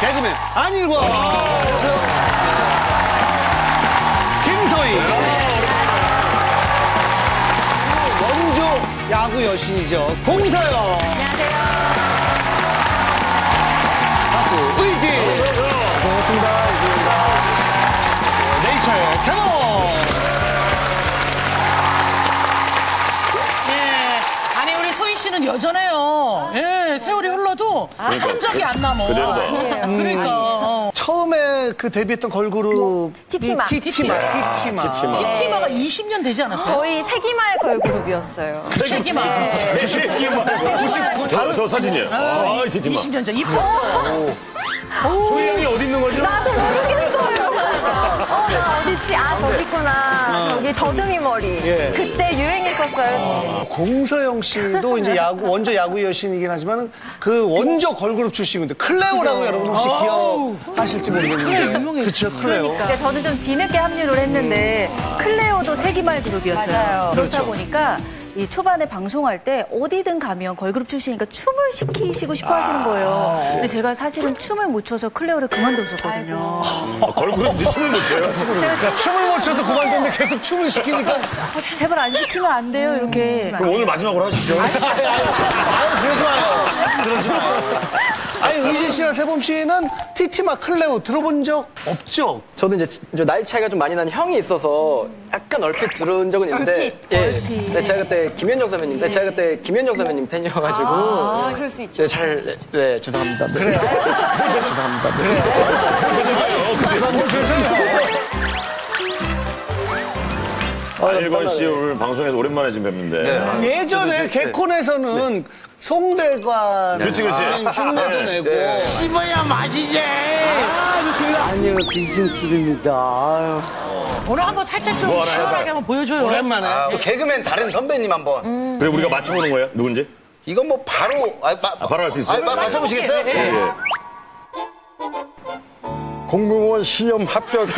개그맨 안일과 김서희 원조 야구 여신이죠 공서영 안녕하세요. 가수 의지 반갑습니다 의지입니다 네이처의 세모 예. 아니 우리 소희 씨는 여전해요. 예, 세월이 흘러도 흔적이 안 남아. 그러니까. 처음에 그 데뷔했던 걸그룹 티티마. 티티마 티티마가 20년 되지 않았어요? 저희 세기말 걸그룹이었어요. 세기만. 저 사진이에요. 아, 디티마. 20년 전 이뻤죠. 소희 양이 어디 있는 거죠? 나도 모르겠어요. 나 어딨지? 아, 저기 있구나. 저기 더듬이 머리. 예. 그때 유행했었어요. 공서영 씨도 이제 야구 원조 야구 여신이긴 하지만 그 원조 걸그룹 출신인데 클레오라고 여러분 혹시 기억하실지 모르겠는데 클레오 유명해요. 그렇죠 클레오 근데 저는 좀 뒤늦게 합류를 했는데 클레오도 세기말 그룹이었어요. 맞아요. 그렇다 그렇죠. 보니까 이 초반에 방송할 때 어디든 가면 걸그룹 출신이니까 춤을 시키시고 싶어 하시는 거예요. 근데 제가 사실은 춤을 못 춰서 클레오를 그만뒀었거든요. 걸그룹 춤을 못 춰요? 야, 춤을 못 춰서 그만뒀는데 계속 춤을 시키니까 제발 안 시키면 안 돼요, 이렇게. 그럼 오늘 마지막으로 하시죠. 그러지 마요 그러지 마요 아니 의진 씨랑 세범 씨는 티티마 클레오 들어본 적 없죠? 저도 이제 나이 차이가 좀 많이 나는 형이 있어서 약간 얼핏 들은 적은 있는데 네, 제가 그때 김현정 선배님 팬이어가지고 그럴 수 있죠. 네, 죄송합니다. 네. 죄송합니다. 뭐 죄송해요 안일권 씨 오늘 방송에서 오랜만에 지금 뵙는데. 예전에 개콘에서는 송대관 그렇지, 그렇지. 흉내도 내고 씹어야 맛이지. 안녕하세요 이진슬입니다. 아유. 오늘 한번 살짝 좀 뭐 하나 시원하게 해봐요. 한번 보여줘요. 오랜만에 또 개그맨 다른 선배님 한번. 그래 우리가 맞춰보는 거예요? 누군지? 이건 뭐 바로 바로 할 수 있어요? 맞춰보시겠어요? 예, 예. 예. 공무원 시험 합격은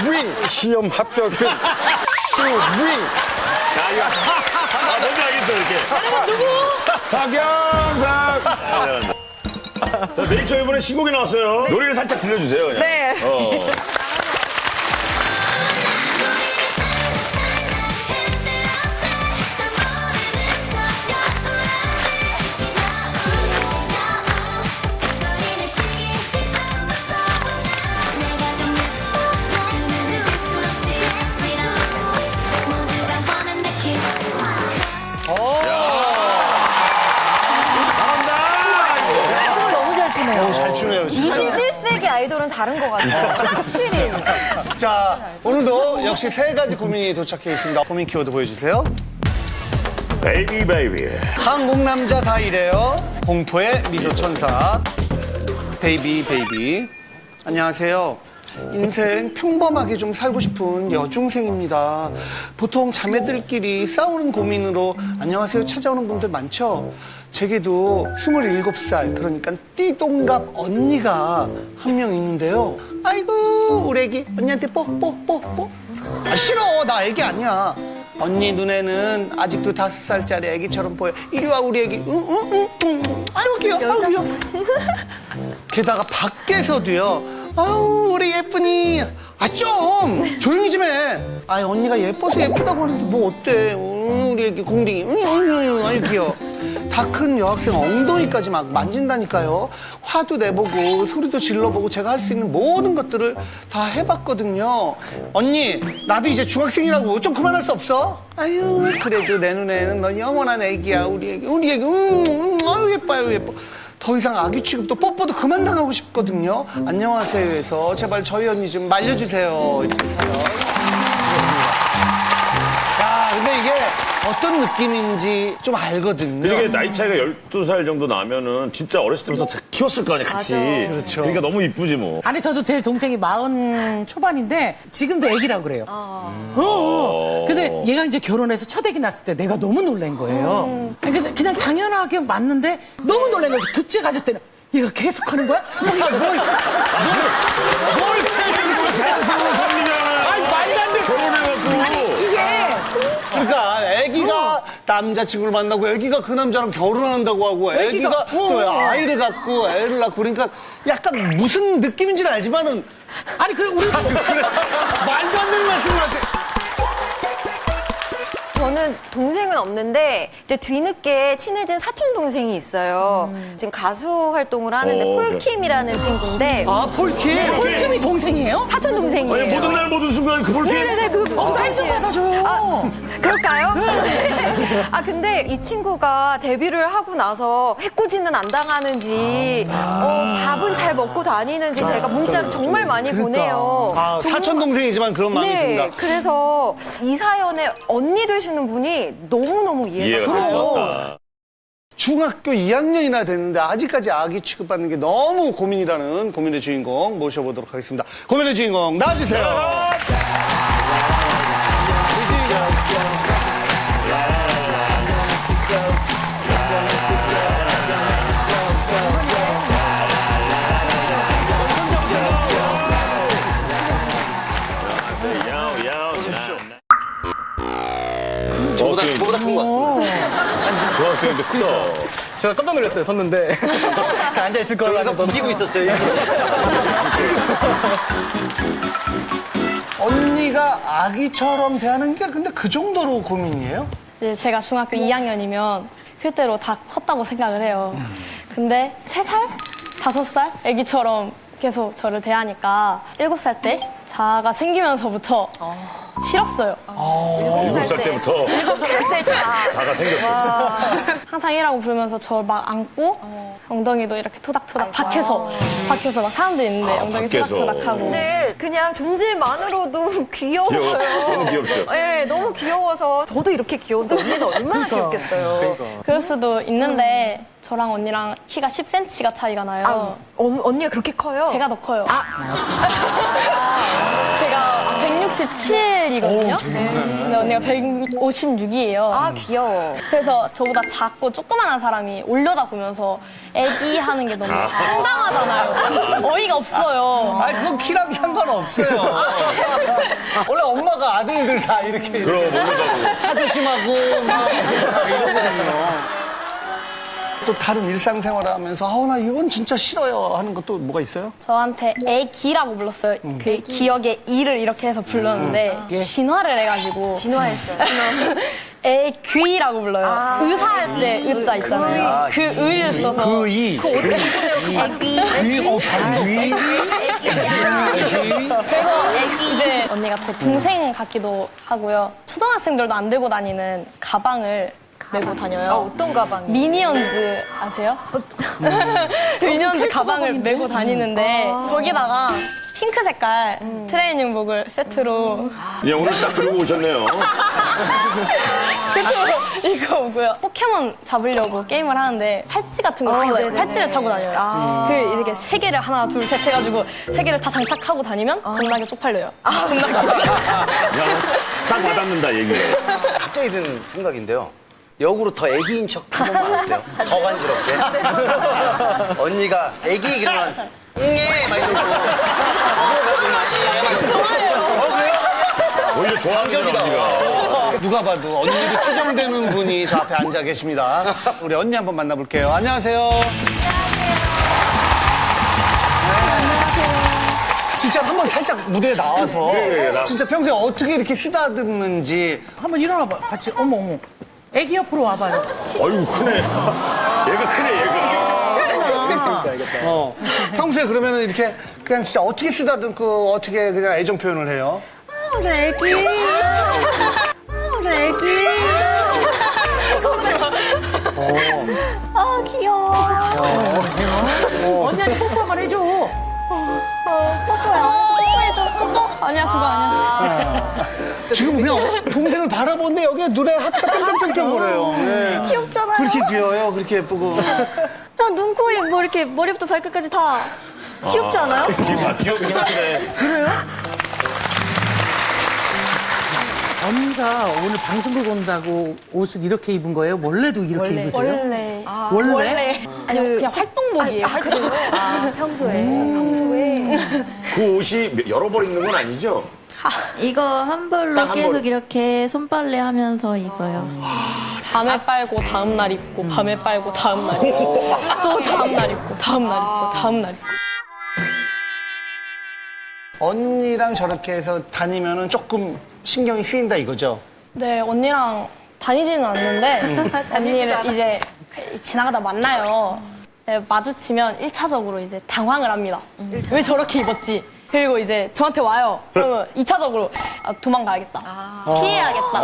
윙 시험 합격은 윙. 뭔지 알겠어 이렇게. 누구? 박영상. 자, 네이처 이번에 신곡이 나왔어요. 노래를 살짝 들려주세요. 그냥. 네. 춤을 너무 잘 추네요. 잘 추네요 진짜 21세기 아이돌은 다른 것 같아요. 확실히. 자, 오늘도 역시 세 가지 고민이 도착해 있습니다. 고민 키워드 보여주세요. 베이비 베이비. 한국 남자 다 이래요. 공포의 미소 천사. 베이비 베이비. 안녕하세요. 인생 평범하게 좀 살고 싶은 여중생입니다. 보통 자매들끼리 싸우는 고민으로 안녕하세요 찾아오는 분들 많죠? 제게도 27살 그러니까 띠동갑 언니가 한 명 있는데요. 아이고 우리 애기 언니한테 뽀뽀뽀뽀. 아 싫어 나 애기 아니야. 언니 눈에는 아직도 5살짜리 애기처럼 보여. 이리 와 우리 애기. 응. 아이고 귀여워. 아이고 귀여워. 게다가 밖에서도요. 아우 우리 예쁜이. 아 좀 조용히 좀 해. 아 언니가 예뻐서 예쁘다고 하는데 뭐 어때. 우리 애기 궁딩이. 아이고 귀여워. 다 큰 여학생 엉덩이까지 막 만진다니까요. 화도 내보고 소리도 질러보고 제가 할 수 있는 모든 것들을 다 해봤거든요. 언니 나도 이제 중학생이라고 좀 그만할 수 없어? 아유 그래도 내 눈에는 넌 영원한 애기야. 우리 애기 아유 예뻐 아유 예뻐. 더 이상 아기 취급도 뽀뽀도 그만 당하고 싶거든요. 안녕하세요에서 제발 저희 언니 좀 말려주세요. 이렇게 사연. 야 근데 이게 어떤 느낌인지 좀 알거든요. 이게 나이 차이가 12살 정도 나면은 진짜 어렸을 때부터 키웠을 거 아니야, 같이. 그렇죠. 그러니까 너무 이쁘지 뭐. 아니 저도 제 동생이 40 초반인데 지금도 애기라고 그래요. 근데 얘가 이제 결혼해서 첫 애기 낳았을 때 내가 너무 놀란 거예요. 아니, 근데 그냥 당연하게 맞는데 너무 놀란 거예요. 둘째 가졌을 때는 얘가 계속 하는 거야? 뭘 아니, 말도 안 돼. 결혼해갖고. 이게 그러니까 아기가 남자친구를 만나고 애기가 그 남자랑 결혼한다고 하고 애기가 또 아이를 갖고 애를 낳고 그러니까 약간 무슨 느낌인지는 알지만은 아니 그래 우리 그래 말도 안 되는 말씀을 하세요. 저는 동생은 없는데 이제 뒤늦게 친해진 사촌 동생이 있어요. 지금 가수 활동을 하는데 폴킴이라는 친구인데 아 폴킴. 폴킴이 동생이에요? 사촌 동생이에요. 아니, 모든 날 모든 순간 그 볼게. 네네네 그 사인 좀 받아줘요. 그럴까요? 아 근데 이 친구가 데뷔를 하고 나서 해코지는 안 당하는지 밥은 잘 먹고 다니는지 제가 문자를 정말 많이 보내요. 아 정말- 사촌 동생이지만 그런 마음이 네, 든다. 그래서 이 사연에 언니 되시는 분이 너무너무 이해가 가요. 된다. 중학교 2학년이나 됐는데 아직까지 아기 취급받는 게 너무 고민이라는 고민의 주인공 모셔보도록 하겠습니다. 고민의 주인공 나와주세요. 저보다 큰 것 같습니다. 중학생인데 크다. 제가 깜짝 놀랐어요. 섰는데 앉아 있을 거라고. 그래서 버티고 있었어요. 언니가 아기처럼 대하는 게 근데 그 정도로 고민이에요? 이제 제가 중학교 2학년이면 그때로 다 컸다고 생각을 해요. 근데 3살? 5살? 애기처럼 계속 저를 대하니까 7살 때 자아가 생기면서부터 싫었어요. 7살 때부터 7살 때 자가 생겼어. 항상 이라고 부르면서 저를 막 안고 엉덩이도 이렇게 토닥토닥 밖에서 막 사람들 있는데 엉덩이 밖에서. 토닥토닥하고. 근데 그냥 존재만으로도 귀여워요. 너무 귀엽죠? 네, 너무 귀여워서 저도 이렇게 귀여운데 언니는 얼마나 귀엽겠어요. 그럴 수도 있는데 저랑 언니랑 키가 10cm가 차이가 나요. 아, 언니가 그렇게 커요? 제가 더 커요. 제가 167이거든요. 근데 언니가 156이에요. 아, 귀여워. 그래서 저보다 작고 조그만한 사람이 올려다 보면서 애기 하는 게 너무 황당하잖아요. 어이가 없어요. 아니 그건 키랑 상관없어요. 원래 엄마가 아들들 다 이렇게 그럼 모른다고. 차조심하고 막 다 이러거든요. 또 다른 일상생활을 하면서 나 이건 진짜 싫어요 하는 것도 뭐가 있어요? 저한테 애기라고 불렀어요. 그 기억의 이를 이렇게 해서 불렀는데 진화를 해가지고 진화했어요. 애귀라고 불러요. 의사할 때 의자 있잖아요. 그 의를 써서 그이 그거 어떻게 보내요? 애기. 반위 그래서 이제 언니가 제 동생 같기도 하고요. 초등학생들도 안 들고 다니는 가방을 메고 다녀요. 어떤 가방이요? 미니언즈 아세요? 미니언즈 가방을 메고 다니는데 거기다가 핑크 색깔 트레이닝복을 세트로 오늘 딱 그러고 오셨네요. 세트로 입고 오고요. 포켓몬 잡으려고 게임을 하는데 팔찌 같은 거 차고 다녀요. 네네네. 팔찌를 차고 다녀요. 그 이렇게 3개를 하나 둘 셋 해가지고 3개를 다 장착하고 다니면 겁나게 쪽팔려요. 겁나게. 싹 와닿는다, 얘기가. 갑자기 든 생각인데요. 역으로 더 애기인 척 한 번만 어때요? 더 간지럽게. 언니가 애기 그러면 응애 막 이러고. 오히려 좋아하는 언니가. 누가 봐도 언니로 추정되는 분이 저 앞에 앉아 계십니다. 우리 언니 한번 만나볼게요. 안녕하세요. 진짜 한번 살짝 무대에 나와서 진짜 평소에 어떻게 이렇게 쓰다듬는지 한번 일어나봐. 같이 어머. 애기 옆으로 와봐요. 어휴, 크네. 얘가 크네, 얘가. 평소에 그러면은 이렇게 그냥 진짜 어떻게 쓰다듬고 어떻게 그냥 애정 표현을 해요? 애기. 애기. 아 귀여워. 언니한테 뽀뽀 한번 해줘. 뽀뽀해줘. 뽀뽀? 아니야 그거 아니야. 지금 그냥 동생을 바라보는데 여기에 눈에 하트가 뿅뿅뿅뿅 거려요. 네. 귀엽잖아요. 그렇게 귀여워요. 그렇게 예쁘고. 그냥 눈, 코, 입, 뭐 이렇게 머리부터 발끝까지 다 귀엽지 않아요? 다 귀엽긴 하네. 언니가 오늘 방송국 온다고 옷을 이렇게 입은 거예요? 원래도 이렇게 입으세요? 원래. 원래? 아니 그냥 활동복이에요. 평소에. 그 옷이 여러 벌 입는 건 아니죠? 이거 한 벌로 딱한 계속 벌. 이렇게 손빨래 하면서 입어요. 밤에 빨고 다음 날 입고 밤에 빨고 다음 날 입고 또 다음 날 입고 다음 날 입고 다음 날 입고. 언니랑 저렇게 해서 다니면은 조금 신경이 쓰인다 이거죠? 네, 언니랑 다니지는 않는데 언니를 이제 지나가다 만나요. 네, 마주치면 1차적으로 이제 당황을 합니다. 왜 저렇게 입었지? 그리고 이제 저한테 와요. 그러면 2차적으로 도망가야겠다. 피해야겠다.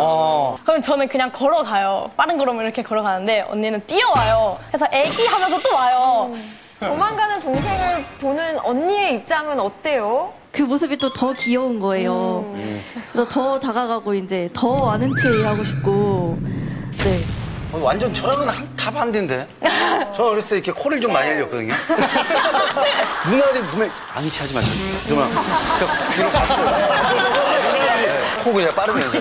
그럼 저는 그냥 걸어가요. 빠른 걸음을 이렇게 걸어가는데 언니는 뛰어와요. 그래서 애기 하면서 또 와요. 도망가는 동생을 보는 언니의 입장은 어때요? 그 모습이 또 더 귀여운 거예요. 그래서 더 다가가고 이제 더 아는 체 하고 싶고. 네. 완전 저랑은 다 반대인데. 저 어렸을 때 이렇게 코를 좀 많이 흘렸거든요. 누나들이 보면 아니 취하지 마세요. 그러면 그냥 뒤로 갔어요. 네, 코 그냥 빠르면서.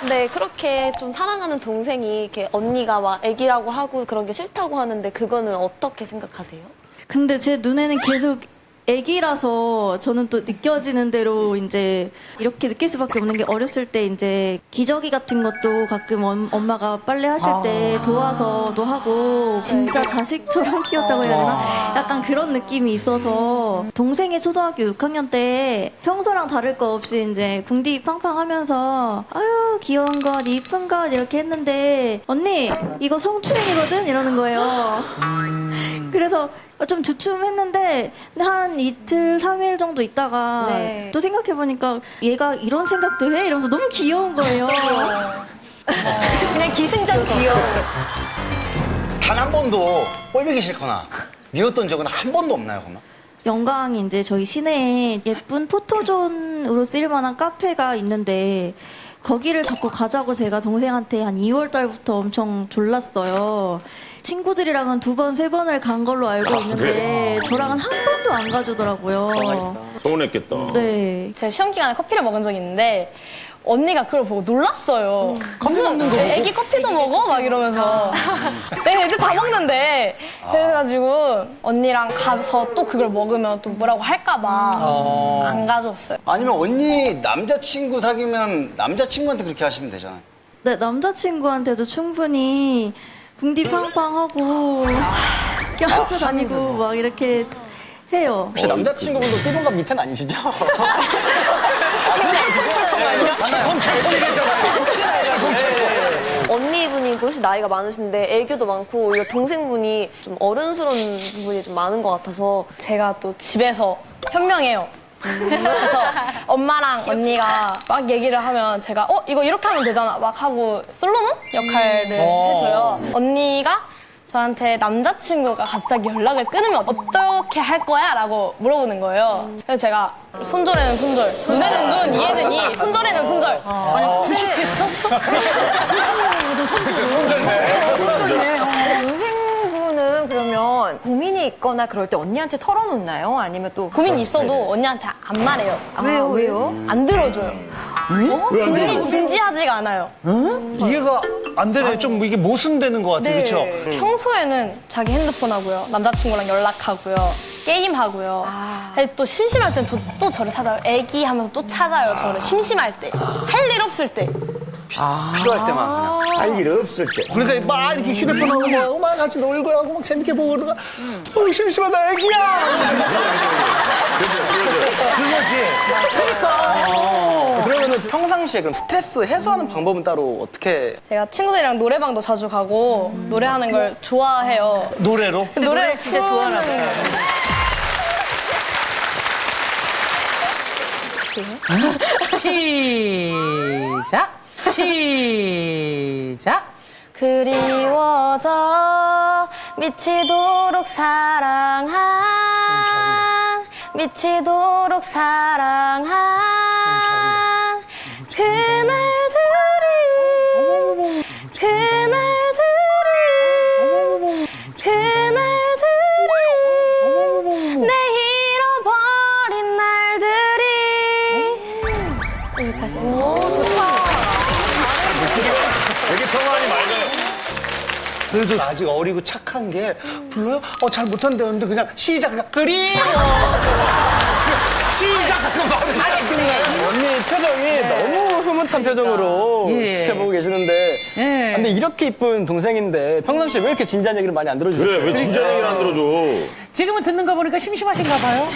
네, 그렇게 좀 사랑하는 동생이 이렇게 언니가 막 애기라고 하고 그런 게 싫다고 하는데 그거는 어떻게 생각하세요? 근데 제 눈에는 계속 애기라서 저는 또 느껴지는 대로 이제 이렇게 느낄 수밖에 없는 게 어렸을 때 이제 기저귀 같은 것도 가끔 엄마가 빨래 하실 때 도와서도 하고 진짜 자식처럼 키웠다고 해야 되나? 약간 그런 느낌이 있어서 동생이 초등학교 6학년 때 평소랑 다를 거 없이 이제 궁디 팡팡 하면서 아유 귀여운 것 이쁜 것 이렇게 했는데 언니 이거 성추행이거든 이러는 거예요. 그래서 좀 주춤했는데 한 이틀, 3일 정도 있다가 네. 또 생각해보니까 얘가 이런 생각도 해? 이러면서 너무 귀여운 거예요. 그냥 기승전 귀여워. 단 한 번도 꼴보기 싫거나 미웠던 적은 한 번도 없나요, 그러면? 영광이 이제 저희 시내에 예쁜 포토존으로 쓰일 만한 카페가 있는데 거기를 자꾸 가자고 제가 동생한테 한 2월 달부터 엄청 졸랐어요. 친구들이랑은 2번, 3번을 간 걸로 알고 있는데 저랑은 한 번도 안 가주더라고요. 서운했겠다. 네. 제가 시험 기간에 커피를 먹은 적이 있는데 언니가 그걸 보고 놀랐어요. 커피 먹는 거 보고? 애기 커피도 먹어? 막 이러면서. 네, 애들 다 먹는데. 그래가지고 언니랑 가서 또 그걸 먹으면 또 뭐라고 할까봐 안 가줬어요. 아니면 언니 남자친구 사귀면 남자친구한테 그렇게 하시면 되잖아요. 네, 남자친구한테도 충분히 궁디 팡팡하고 껴안고 다니고 막 이렇게 해요. 혹시 남자친구분도 띠동갑 밑에는 아니시죠? 언니분이고 혹시 나이가 많으신데 애교도 많고 오히려 동생분이 좀 어른스러운 부분이 좀 많은 것 같아서 제가 또 집에서 현명해요. 그래서 엄마랑 언니가 막 얘기를 하면 제가 이거 이렇게 하면 되잖아 막 하고 솔로몬 역할을 해줘요. 언니가 저한테 남자친구가 갑자기 연락을 끊으면 어떻게 할 거야? 라고 물어보는 거예요. 그래서 제가 손절에는 손절, 눈에는 눈, 이에는 이, 손절에는 손절. 아니 주식했었어? 동생분은 그러면 고민이 있거나 그럴 때 언니한테 털어놓나요? 아니면 또 고민이 있어도 언니한테 안 말해요. 왜요? 안 들어줘요. 진지하지가 않아요. 이해가 안 되네. 좀 이게 모순되는 것 같아요. 그렇죠? 평소에는 자기 핸드폰 하고요. 남자친구랑 연락하고요. 게임하고요. 근데 또 심심할 땐 또 저를 찾아요. 애기 하면서 또 찾아요. 저를 심심할 때. 할 일 없을 때. 필요할 때만 그냥. 할 일 없을 때. 그러니까 막 이렇게 휴대폰하고 막 음악 같이 놀고 하고 막 재밌게 보고 그러다가 심심하다 애기야. 그거지. 그러면은 평상시에 그럼 스트레스 해소하는 방법은 따로 어떻게? 제가 친구들이랑 노래방도 자주 가고 노래하는 걸 좋아해요. 노래로? 노래를 진짜 좋아하잖아요. 시작. 그리워져 미치도록 사랑한 미치도록 사랑한 그날들이 내 잃어버린 날들이 여기까지. 되게 청아하니 맑아요. 그래도 아직 어리고 착한 게 불러요? 잘 못한다는데 그냥 시작 그냥 그리워. 언니 표정이 너무 흐뭇한 표정으로 예. 지켜보고 계시는데 예. 근데 이렇게 이쁜 동생인데 평상시에 왜 이렇게 진지한 얘기를 많이 안 들어주세요? 그래, 왜 진짜 얘기를 안 들어줘? 지금은 듣는 거 보니까 심심하신가 봐요.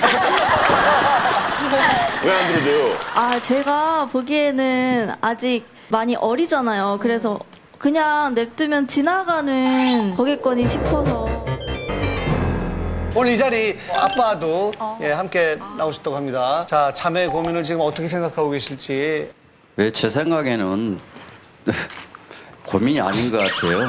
왜 안 들어줘요? 아, 제가 보기에는 아직 많이 어리잖아요. 그래서 그냥 냅두면 지나가는 거겠거니 싶어서. 오늘 이 자리 아빠도 예, 함께 나오셨다고 합니다. 자, 자매 고민을 지금 어떻게 생각하고 계실지. 왜 제 생각에는 고민이 아닌 것 같아요.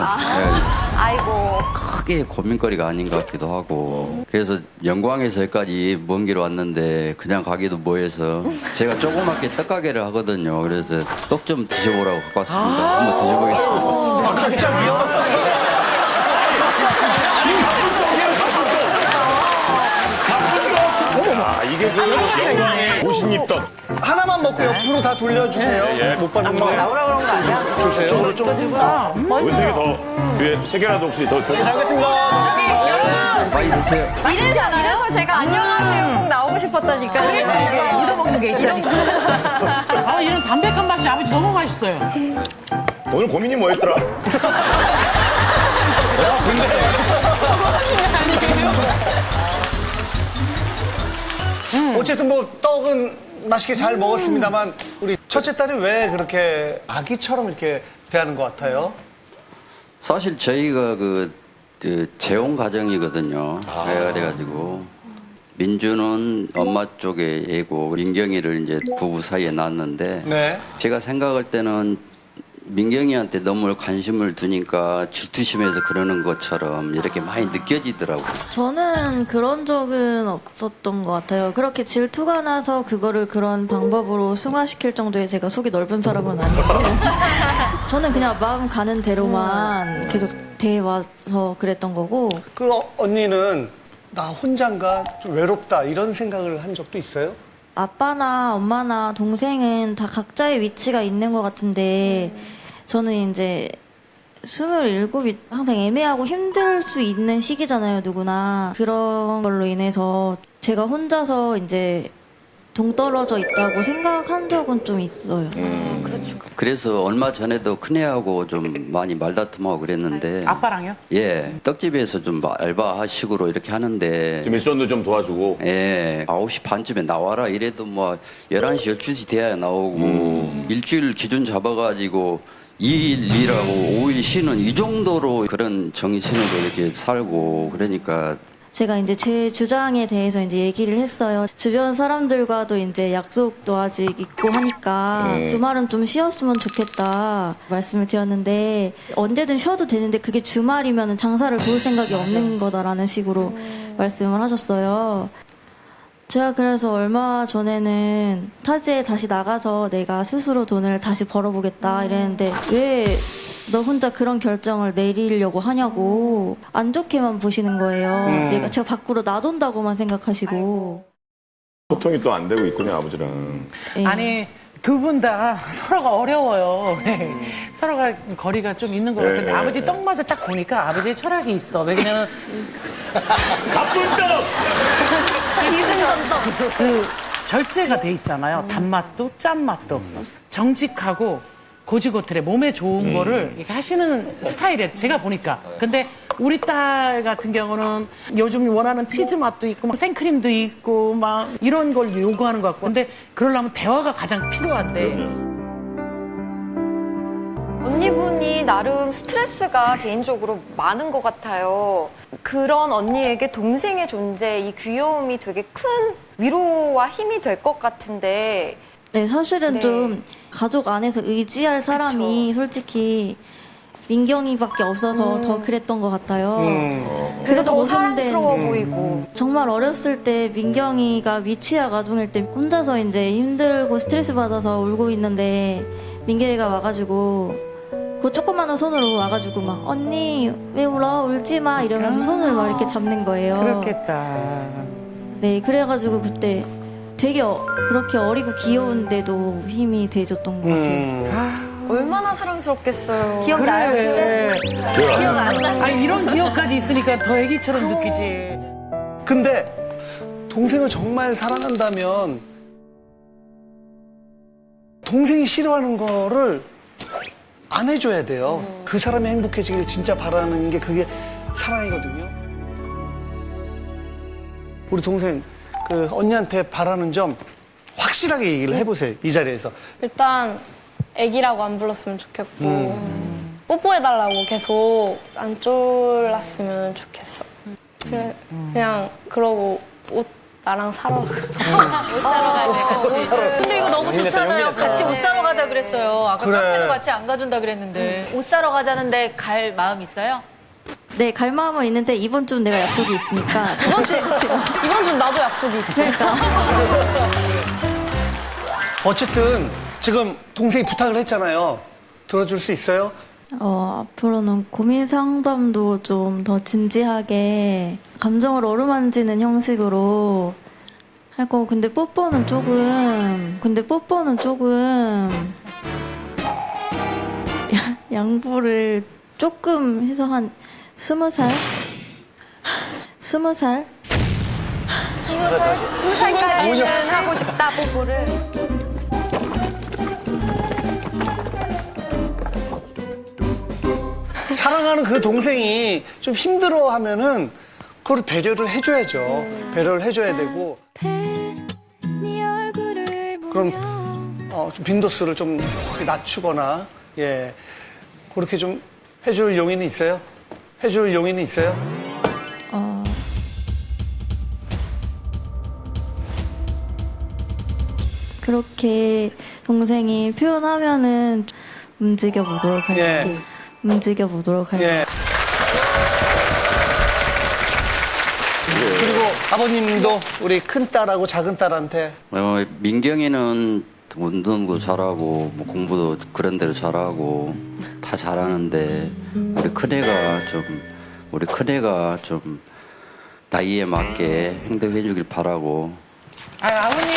아이고. 크게 고민거리가 아닌 것 같기도 하고. 그래서 영광에서 여기까지 먼 길 왔는데 그냥 가기도 뭐해서 제가 조그맣게 떡가게를 하거든요. 그래서 떡 좀 드셔보라고 갖고 왔습니다. 한번 드셔보겠습니다. 아, 이게 그 영광의 50입떡. 하나만 먹고 옆으로 다 돌려주세요. 예. 못 받는 거. 주세요. 여기 세개 더, 뒤에 세 개라도 혹시 더. 많이 드세요. 이래서 제가 안녕하세요 꼭 나오고 싶었다니까요. 이게 잊어먹는 게 있다니까. 아, 이런 담백한 맛이 아버지 너무 맛있어요. 오늘 고민이 뭐였더라? 어쨌든 뭐 떡은 맛있게 잘 먹었습니다만 우리 첫째 딸이 왜 그렇게 아기처럼 이렇게 대하는 것 같아요? 사실 저희가 그 재혼 가정이거든요. 그래가지고 민주는 엄마 쪽에 애고 민경이를 이제 부부 사이에 낳았는데 네. 제가 생각할 때는 민경이한테 너무 관심을 두니까 질투심에서 그러는 것처럼 이렇게 많이 느껴지더라고요. 저는 그런 적은 없었던 것 같아요. 그렇게 질투가 나서 그거를 그런 방법으로 승화시킬 정도의 제가 속이 넓은 사람은 아니고 저는 그냥 마음 가는 대로만 계속 대해와서 그랬던 거고. 그 언니는 나 혼자인가 좀 외롭다 이런 생각을 한 적도 있어요? 아빠나 엄마나 동생은 다 각자의 위치가 있는 것 같은데 저는 이제 27이 항상 애매하고 힘들 수 있는 시기잖아요, 누구나. 그런 걸로 인해서 제가 혼자서 이제 동떨어져 있다고 생각한 적은 좀 있어요. 그래서 얼마 전에도 큰애하고 좀 많이 말다툼하고 그랬는데 아빠랑요? 예, 떡집에서 좀 알바식으로 이렇게 하는데 미션도 좀 도와주고. 예, 9시 반쯤에 나와라 이래도 뭐 11시, 12시 돼야 나오고 일주일 기준 잡아가지고 2일 일하고 5일 쉬는 이 정도로 그런 정신으로 이렇게 살고 그러니까 제가 이제 제 주장에 대해서 이제 얘기를 했어요. 주변 사람들과도 이제 약속도 아직 있고 하니까 주말은 좀 쉬었으면 좋겠다 말씀을 드렸는데 언제든 쉬어도 되는데 그게 주말이면 장사를 볼 생각이 없는 거다라는 식으로 말씀을 하셨어요. 제가 그래서 얼마 전에는 타지에 다시 나가서 내가 스스로 돈을 다시 벌어보겠다 이랬는데 왜 너 혼자 그런 결정을 내리려고 하냐고 안 좋게만 보시는 거예요. 제가 밖으로 놔둔다고만 생각하시고. 소통이 또 안 되고 있군요, 아버지랑. 예. 아니, 두 분 다 서로가 어려워요. 서로가 거리가 좀 있는 것 같은데 아버지 떡 맛을 딱 보니까 아버지의 철학이 있어. 왜냐면 나쁜 떡! 그 절제가 돼 있잖아요. 단맛도 짠맛도 정직하고 고지고틀에 몸에 좋은 거를 이렇게 하시는 스타일이에요. 제가 보니까. 근데 우리 딸 같은 경우는 요즘 원하는 치즈 맛도 있고 막 생크림도 있고 막 이런 걸 요구하는 것 같고. 근데 그러려면 대화가 가장 필요한데. 언니분이 나름 스트레스가 개인적으로 많은 것 같아요. 그런 언니에게 동생의 존재, 이 귀여움이 되게 큰 위로와 힘이 될 것 같은데. 네, 사실은 네. 좀 가족 안에서 의지할 사람이 솔직히 민경이밖에 없어서 더 그랬던 것 같아요. 그래서 더 모순된- 사랑스러워 보이고. 정말 어렸을 때 민경이가 미취학 아동일 때 혼자서 이제 힘들고 스트레스 받아서 울고 있는데 민경이가 와가지고 그 조그마한 손으로 와가지고 막 언니 왜 울어 울지 마 이러면서 손을 막 이렇게 잡는 거예요. 그렇겠다. 네, 그래가지고 그때 되게 그렇게 어리고 귀여운데도 힘이 돼줬던 것 같아요. 얼마나 사랑스럽겠어요. 기억나요, 그때? 기억 안 나요. 아니, 이런 기억까지 있으니까 더 애기처럼 느끼지. 근데 동생을 정말 사랑한다면 동생이 싫어하는 거를 안 해줘야 돼요. 그 사람이 행복해지길 진짜 바라는 게 그게 사랑이거든요. 우리 동생 그 언니한테 바라는 점 확실하게 얘기를 해보세요. 이 자리에서. 일단 애기라고 안 불렀으면 좋겠고 뽀뽀해달라고 계속 안 쫄랐으면 좋겠어. 그냥 그러고 옷 나랑 사러 옷 사러 가자. 근데 이거 너무 좋잖아요. 같이 옷 사러 가자 그랬어요. 아까 그래. 카페도 같이 안 가준다 그랬는데. 옷 사러 가자는데 갈 마음 있어요? 네, 갈 마음은 있는데 이번 주는 내가 약속이 있으니까. 이번 주 나도 약속이 있어. 어쨌든 지금 동생이 부탁을 했잖아요. 들어줄 수 있어요? 앞으로는 고민 상담도 좀 더 진지하게 감정을 어루만지는 형식으로 할 거고, 근데 뽀뽀는 조금 양보를 조금 해서 한 20살? 20살? 20살까지는 하고 싶다, 뽀뽀를. 사랑하는 그 동생이 좀 힘들어하면은 그걸 배려를 해줘야죠. 배려를 해줘야 되고. 그럼 좀 빈도수를 좀 낮추거나 예 그렇게 좀 해줄 용의는 있어요? 해줄 용의는 있어요? 그렇게 동생이 표현하면은 움직여 보도록 할게. 예. 움직여 보도록 할게. 예. 그리고 아버님도 우리 큰딸하고 작은딸한테 민경이는 운동도 잘하고 뭐 공부도 그런 대로 잘하고 다 잘하는데 우리 큰애가 좀 나이에 맞게 행동해 주길 바라고. 아버님,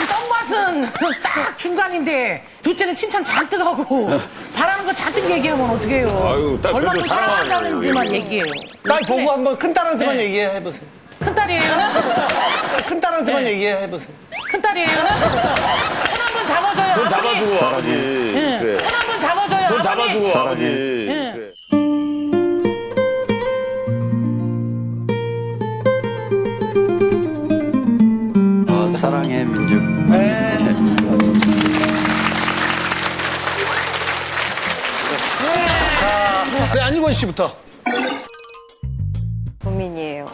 떡맛은 딱 중간인데 둘째는 칭찬 잔뜩 하고 바라는 거 잔뜩 얘기하면 어떡해요. 아유, 딸 얼마나 그래도 사랑한다는 게만 얘기해요. 딸 보고 한번 큰딸한테만 네. 얘기해보세요. 큰딸이에요. 큰딸한테만 네. 얘기해보세요. 큰딸이에요. 손 한번 잡아줘요. 손 아버님. 잡아주고 아버지. 네. 그래. 손 한번 잡아줘요. 손 아버님. 잡아주고 사랑해. 아버지. 네. 그래. 사랑해 민주. 네. 자, 우리 안일권 씨부터. 고민이에요.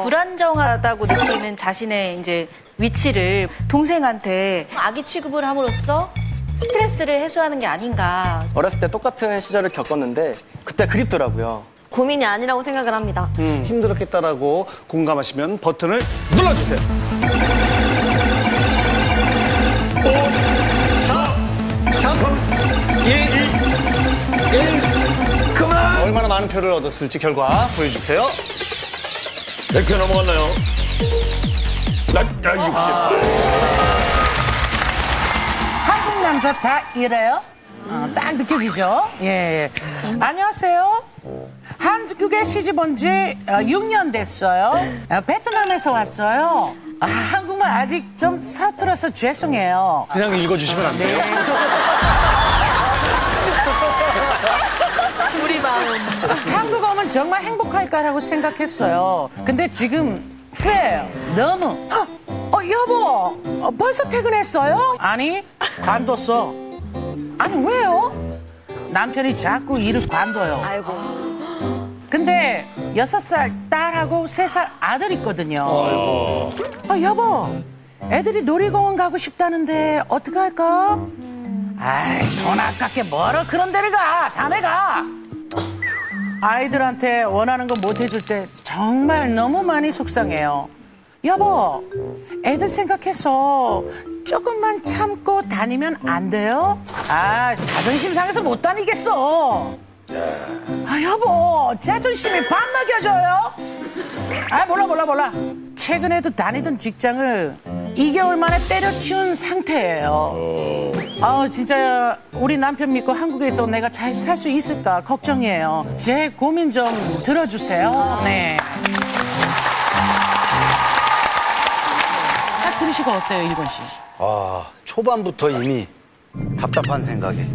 불안정하다고 느끼는 자신의 이제 위치를 동생한테 아기 취급을 함으로써 스트레스를 해소하는 게 아닌가. 어렸을 때 똑같은 시절을 겪었는데 그때 그립더라고요. 고민이 아니라고 생각을 합니다. 힘들었겠다라고 공감하시면 버튼을 눌러주세요. 5, 4, 3, 2, 1. 그만! 얼마나 많은 표를 얻었을지 결과 보여주세요. 몇 개 넘어갔나요? 나 68. 한국 남자 다 이래요? 딱 느껴지죠? 예. 안녕하세요. 한국에 시집 온 지 6년 됐어요. 베트남에서 왔어요. 한국말 아직 좀 서툴어서 죄송해요. 그냥 읽어주시면 안 돼요. 우리 마음. 한국 오면 정말 행복할까라고 생각했어요. 근데 지금 후회해요. 너무. 여보, 벌써 퇴근했어요? 아니, 관뒀어. 아니, 왜요? 남편이 자꾸 일을 관둬요. 아이고. 근데 6살 딸하고 3살 아들 있거든요. 여보, 애들이 놀이공원 가고 싶다는데 어떡할까? 아이, 돈 아깝게 뭐러 그런 데를 가. 다음에 가. 아이들한테 원하는 거 못 해줄 때 정말 너무 많이 속상해요. 여보, 애들 생각해서 조금만 참고 다니면 안 돼요? 자존심 상해서 못 다니겠어. 여보, 자존심이 밥 먹여줘요? 몰라. 최근에도 다니던 직장을 2개월 만에 때려치운 상태예요. 진짜 우리 남편 믿고 한국에서 내가 잘 살 수 있을까 걱정이에요. 제 고민 좀 들어주세요. 네. 딱 들으셨죠? 씨가 어때요, 일건 씨? 초반부터 이미 답답한 생각에.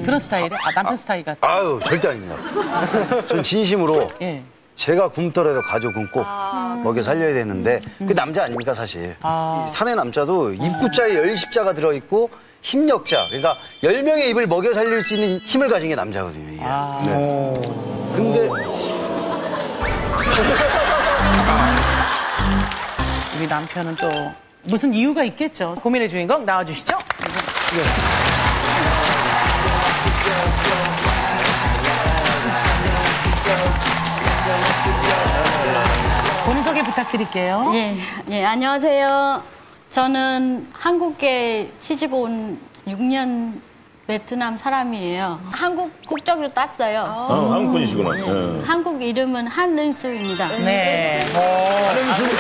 그런 스타일이에요? 남편 스타일 같아. 아유, 절대 아닙니다. 전 진심으로 예. 제가 굶더라도 가족은 꼭 먹여 살려야 되는데 그 남자 아닙니까, 사실. 이 산의 남자도 입구자에 10십자가 들어있고 힘력자. 그러니까 10명의 입을 먹여 살릴 수 있는 힘을 가진 게 남자거든요, 이게. 네. 근데 우리 남편은 또 무슨 이유가 있겠죠. 고민의 주인공 나와주시죠. 본인 소개 부탁드릴게요. 예, 안녕하세요. 저는 한국에 시집 온 6년 베트남 사람이에요. 한국 국적을 땄어요. 한국 분이시구나. 예. 한국 이름은 한은수입니다. 네. 한은수 씨.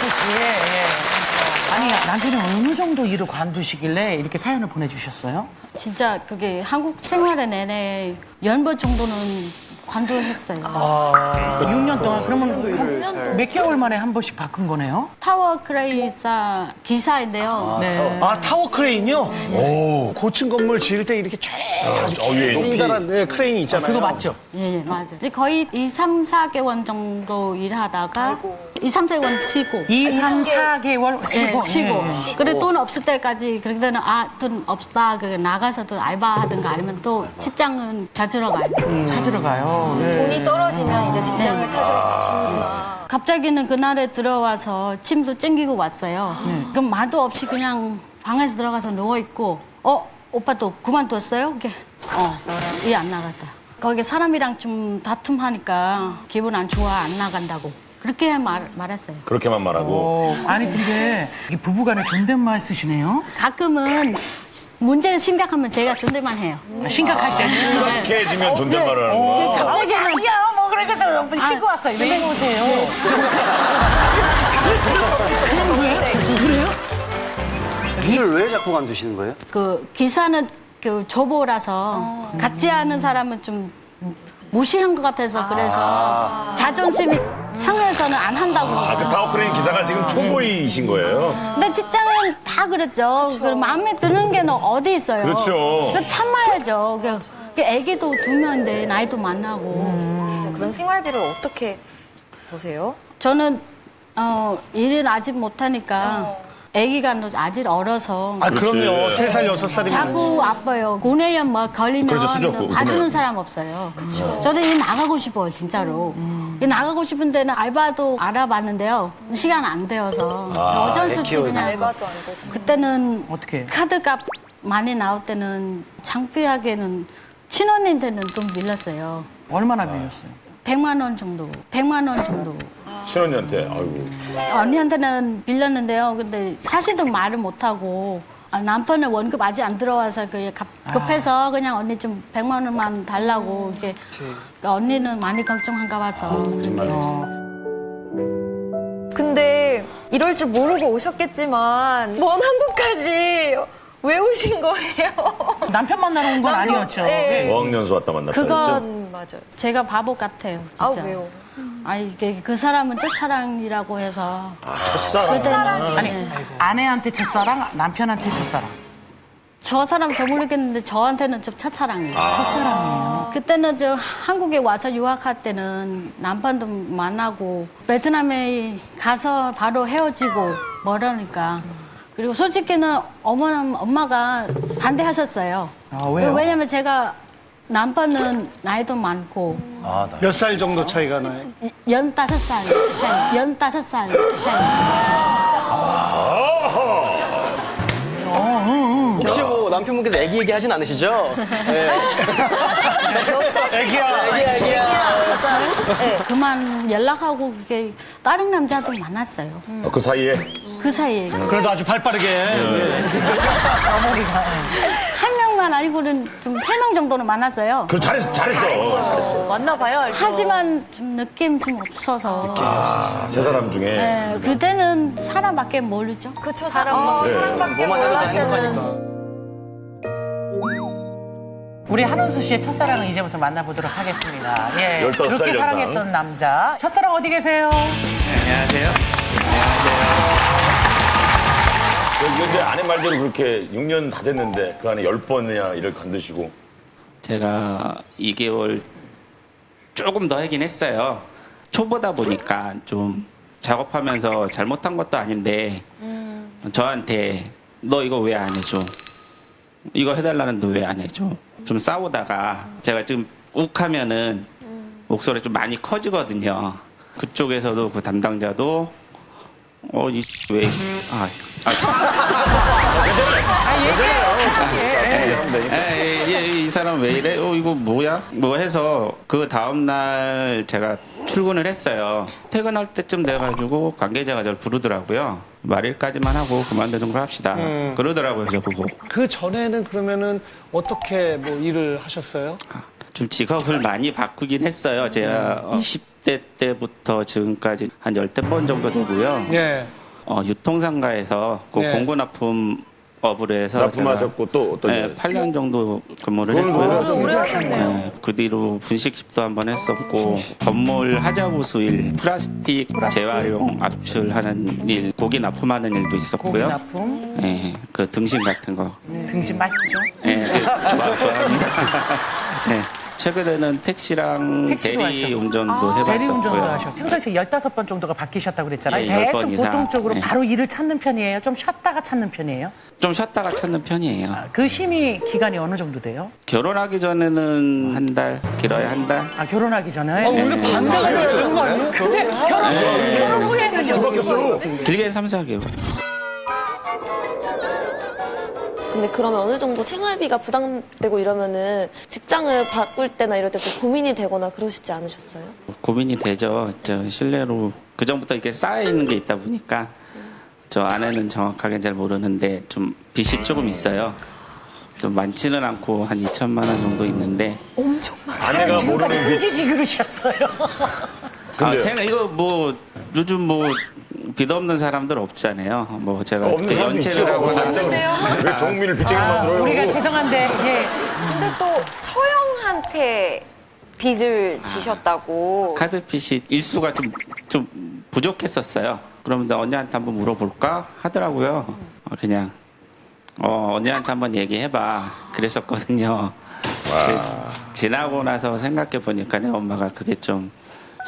아니, 남편이 어느 정도 일을 관두시길래 이렇게 사연을 보내주셨어요? 진짜 그게 한국 생활의 내내 연번 정도는 관두했어요. 6년 동안 그러면 몇 개월 만에 한 번씩 바꾼 거네요? 타워 크레이사 기사인데요. 네. 타워 크레인이요? 오. 고층 건물 지을 때 이렇게 쫙 위에 동달한 크레인이 있잖아요. 그거 맞죠? 예, 맞아요. 거의 2, 3, 4개월 정도 일하다가 2, 3, 4개월 쉬고 2, 3, 4개월 쉬고. 쉬고. 예. 그래 돈 없을 때까지 그럴 때는 돈 없다. 그래 나가서 또 알바하든가 아니면 또 직장은 찾으러 가요. 찾으러 가요. 네. 돈이 떨어지면 이제 직장을 찾으러 가시는구나. 갑자기는 그날에 들어와서 침도 찡기고 왔어요. 그럼 말도 없이 그냥 방에서 들어가서 누워 있고 오빠 또 그만뒀어요? 이게 일 안 나갔다. 거기 사람이랑 좀 다툼하니까 기분 안 좋아 안 나간다고. 그렇게 말했어요. 그렇게만 말하고. 아니 근데 이 부부간에 존댓말 쓰시네요? 가끔은 문제는 심각하면 제가 존댓말 해요. 심각할 때. 심각해지면 존댓말을 하는 거야. 갑자기는 자기야 뭐 그러니까 쉬고 왔어요. 왜 오세요? 그래요? 일을 왜 자꾸 관두시는 거예요? 그 기사는 그 조보라서 같이 하는 사람은 좀 무시한 것 같아서 그래서 자존심이 상해서는 안 한다고. 그 타워크레인 기사가 지금 초보이신 거예요? 근데 직장은 다 그랬죠. 그 마음에 드는 게 어디 있어요. 그렇죠. 그 참아야죠. 그 애기도 2명인데 나이도 많나고. 그런 생활비를 어떻게 보세요? 저는 일은 아직 못하니까 애기가 아직 어려서. 그럼요. 3살, 6살이면. 자꾸 아파요. 고뇌염 뭐 걸리면 그렇죠, 수족구. 봐주는 사람 없어요. 저도 일 나가고 싶어요, 진짜로. 일 나가고 싶은 데는 알바도 알아봤는데요. 시간 안 되어서. 어쩔 수 없이 그냥. 알바도 안 되고. 그때는 어떻게? 카드값 많이 나올 때는 창피하게는 친언니한테는 좀 밀렸어요. 얼마나 빌렸어요? 100만 원 정도. 100만 원 정도. 친언니한테, 아이고. 언니한테는 빌렸는데요. 근데 사실도 말을 못하고 남편은 원급 아직 안 들어와서 급해서 그냥 언니 좀 100만 원만 달라고 이렇게 언니는 많이 걱정한가 봐서. 근데 이럴 줄 모르고 오셨겠지만 먼 한국까지 왜 오신 거예요? 남편 만나러 온 건 아니었죠. 네. 어학연수 왔다 만났다 그거 그랬죠? 맞아요. 제가 바보 같아요. 아, 진짜. 왜요? 이게 그 사람은 첫사랑이라고 해서. 첫사랑. 아니 아내한테 첫사랑, 남편한테 첫사랑. 저 사람 저 모르겠는데 저한테는 좀 첫사랑이에요. 첫사랑이에요. 그때는 저 한국에 와서 유학할 때는 남편도 만나고 베트남에 가서 바로 헤어지고 뭐라니까. 그리고 솔직히는 엄마가 반대하셨어요. 왜요? 왜냐면 제가 남편은 나이도 많고 몇 살 정도 차이가 나요? 15살 차이. 15살 차이. 혹시 뭐 남편분께서 애기 얘기하진 않으시죠? 네. 애기야. 그만 연락하고 그게 다른 남자도 많았어요. 그 사이에? 그 사이에. 그래도 아주 발빠르게. 한 명만 아니고는 좀 3명 정도는 많았어요. 그럼 잘했어. 만나봐요, 알죠? 하지만 좀 느낌 좀 없어서. 세 사람 중에. 네, 그때는 사람밖에 모르죠. 그쵸, 사랑밖에 뭐만 해도 몰랐을 행복하니까. 우리 한은수 씨의 첫사랑을 이제부터 만나보도록 하겠습니다. 예, 15살 그렇게 연상. 사랑했던 남자. 첫사랑 어디 계세요? 안녕하세요. 근데 아내 말대로 그렇게 6년 다 됐는데 그 안에 10번이나 일을 건드시고. 제가 2개월 조금 더 하긴 했어요. 초보다 보니까 좀 작업하면서 잘못한 것도 아닌데 저한테 너 이거 왜 안 해줘? 이거 해달라는데 왜 안 해줘? 좀 싸우다가 제가 지금 욱하면은 목소리 좀 많이 커지거든요. 그쪽에서도 그 담당자도 이 사람 왜 이래? 이거 뭐야? 뭐 해서 그 다음날 제가 출근을 했어요. 퇴근할 때쯤 돼가지고 관계자가 저를 부르더라고요. 말일까지만 하고 그만두는 걸 합시다. 그러더라고요, 저보고. 그 전에는 그러면은 어떻게 뭐 일을 하셨어요? 좀 직업을 많이 바꾸긴 했어요. 제가 20대 때부터 지금까지 한 10번 정도 되고요. 예. 유통상가에서 그 예. 공구납품 업으로 해서 납품하셨고 또 어떤 네, 8년 정도 근무를 했고요. 네, 그 뒤로 분식집도 한번 했었고 건물 하자보수 일, 플라스틱 재활용 압출하는 일, 고기 납품하는 일도 있었고요. 고기 납품. 네, 그 등심 같은 거. 등심 맛있죠? 네, 좋아합니다. 네. 최근에는 택시랑 택시도 대리 하셨고. 운전도 해봤었고요. 대리 운전도 하셨고. 평소에 15번 정도가 바뀌셨다고 그랬잖아요. 예, 10번 대충 이상. 보통적으로 예. 바로 일을 찾는 편이에요? 좀 쉬었다가 찾는 편이에요? 좀 쉬었다가 찾는 편이에요. 그 심의 기간이 어느 정도 돼요? 결혼하기 전에는 한 달, 길어야 한 달. 아, 결혼하기 전에? 오히려 반대가 돼야 되는 거 아니에요? 근데 결혼 후에는요? 길게 3, 4개월. 근데 그러면 어느 정도 생활비가 부담되고 이러면은 직장을 바꿀 때나 이럴 때 좀 고민이 되거나 그러시지 않으셨어요? 고민이 되죠. 저 실례로 그 전부터 이렇게 쌓여 있는 게 있다 보니까 저 아내는 정확하게 잘 모르는데 좀 빚이 조금 있어요. 좀 많지는 않고 한 2천만 원 정도 있는데. 엄청 아내가 모르는 빚. 숨기지 그러셨어요. 이거 뭐 요즘 뭐 빚 없는 사람들 없잖아요. 뭐 제가 없는 사람이 연체를 하고 왜 정민을 빚쟁이 만들어요? 우리가 죄송한데, 예. 근데 또 처형한테 빚을 지셨다고. 카드 빚이 일수가 좀 부족했었어요. 그러면 언니한테 한번 물어볼까 하더라고요. 그냥 언니한테 한번 얘기해봐 그랬었거든요. 지나고 나서 생각해 보니까 내 엄마가 그게 좀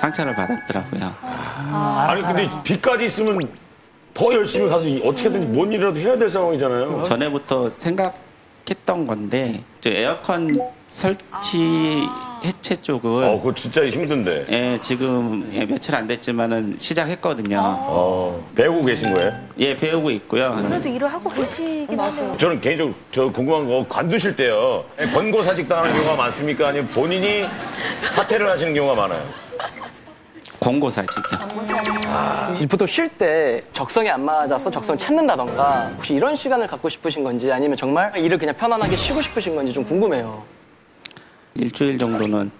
상처를 받았더라고요. 아니 근데 빚까지 있으면 더 열심히 가서 어떻게든 뭔 일이라도 해야 될 상황이잖아요. 전에부터 생각했던 건데 저 에어컨 설치 해체 쪽을 그거 진짜 힘든데. 예, 지금 며칠 안 됐지만은 시작했거든요. 배우고 계신 거예요? 예, 배우고 있고요. 그래도 일을 하고 계시긴 하네요. 저는 개인적으로 저 궁금한 거 관두실 때요. 권고사직 당하는 경우가 많습니까? 아니면 본인이 사퇴를 하시는 경우가 많아요? 권고사직이요. 보통 쉴 때 적성에 안 맞아서 적성을 찾는다던가 혹시 이런 시간을 갖고 싶으신 건지 아니면 정말 일을 그냥 편안하게 쉬고 싶으신 건지 좀 궁금해요. 일주일 정도는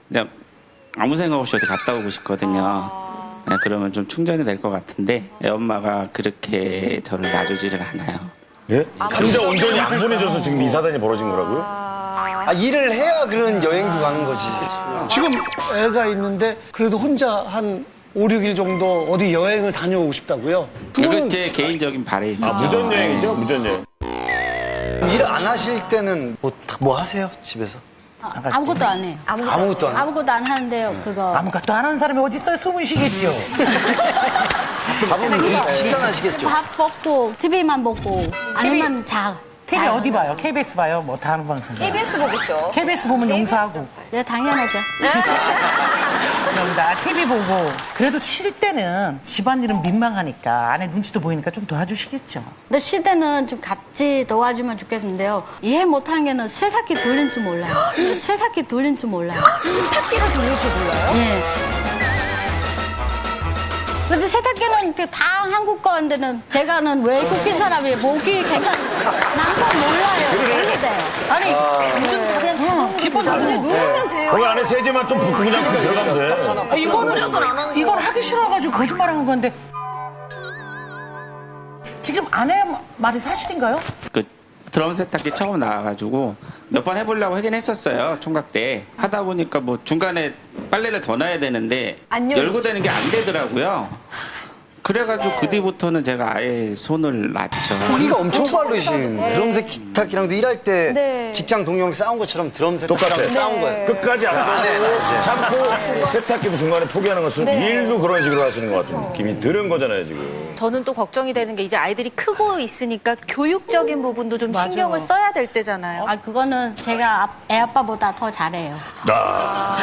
그냥 아무 생각 없이 어디 갔다 오고 싶거든요. 네, 그러면 좀 충전이 될 것 같은데 애 엄마가 그렇게 저를 놔주지를 않아요. 예? 혼자 온전히 안 보내줘서 지금 이 사단이 벌어진 거라고요? 일을 해야 그런 여행도 가는 거지. 지금 애가 있는데 그래도 혼자 한 5, 6일 정도 어디 여행을 다녀오고 싶다고요? 그건 제 개인적인 바람이죠. 무전여행이죠? 무전여행. 일 안 하실 때는 뭐 하세요? 집에서? 아무것도 안 해요. 아무것도 안 해요? 아무것도 안 하는데요, 그거. 아무것도 안 하는 사람이 어디 있어요? 숨을 쉬겠죠. 밥은 식사하시겠죠? 밥 먹고, TV만 보고, 아니면 자. TV 어디 봐요? KBS 봐요? 뭐 다른 방송 봐요? KBS 보겠죠. KBS 보면 용서하고. 네, 당연하죠. 그런다. TV 보고. 그래도 쉴 때는 집안일은 민망하니까 아내 눈치도 보이니까 좀 도와주시겠죠. 근데 시대는 좀 같이 도와주면 좋겠는데요. 이해 못한 게는 세탁기 돌린 줄 몰라요. 세탁기 돌린 줄 몰라요. 세탁기를 돌릴 줄 몰라요? 예. 근데 세탁기는 다 한국 거인데는 제가는 외국인 사람이 목이 괜찮. 난건 몰라요. 모르대. 아니, 요즘 다 그냥 자동으로 그냥 누르면 돼요. 거기 안에 세제만 좀 붓고 그냥 들어가면 돼. 노력을 안 한 거. 이건 하기 싫어가지고 거짓말한 건데. 지금 아내 말이 사실인가요? 그 드럼 세탁기 처음 나와가지고 몇 번 해보려고 하긴 했었어요. 총각 때. 하다 보니까 뭐 중간에 빨래를 더 넣어야 되는데 안 열리지. 열고 되는 게 안 되더라고요. 그래가지고 그 뒤부터는 제가 아예 손을 놨죠. 포기가 엄청 빠르신 드럼셋 기타기랑도 일할 때 네. 직장 동료랑 싸운 것처럼 드럼셋 똑같아. 기타랑 싸운 거예요. 네. 끝까지 안 하고 참고 세탁기도 중간에 포기하는 것은 일도 그런 식으로 하시는 것 같은 느낌이 드는 거잖아요, 지금. 저는 또 걱정이 되는 게 이제 아이들이 크고 있으니까 교육적인 부분도 좀 맞아. 신경을 써야 될 때잖아요. 아, 그거는 제가 애 아빠보다 더 잘해요. 아,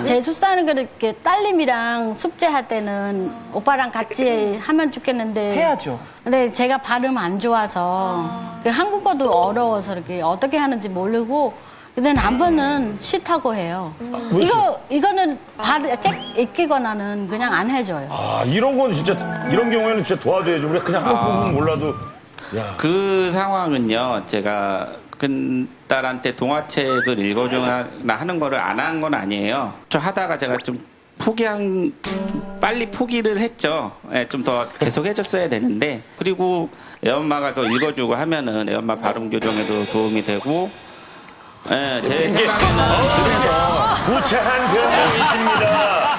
제 숙사는 그렇게 딸님이랑 숙제할 때는 오빠랑 같이 하면 좋겠는데 해야죠. 근데 제가 발음 안 좋아서 그 한국어도 어려워서 이렇게 어떻게 하는지 모르고 근데 남편은 싫다고 해요. 이거는 발을 책 익히거나는 그냥 안 해줘요. 아, 이런 건 진짜, 이런 경우에는 진짜 도와줘야죠. 우리가 그냥 한국 부분 몰라도. 야. 그 상황은요, 제가 큰 딸한테 동화책을 읽어주거나 하는 거를 안 한 건 아니에요. 저 하다가 제가 좀 좀 빨리 포기를 했죠. 예, 좀 더 계속 해줬어야 되는데. 그리고 애엄마가 그거 읽어주고 하면은 애엄마 발음 교정에도 도움이 되고, 예, 제 생각에는 그래서. 구체한 변명이십니다.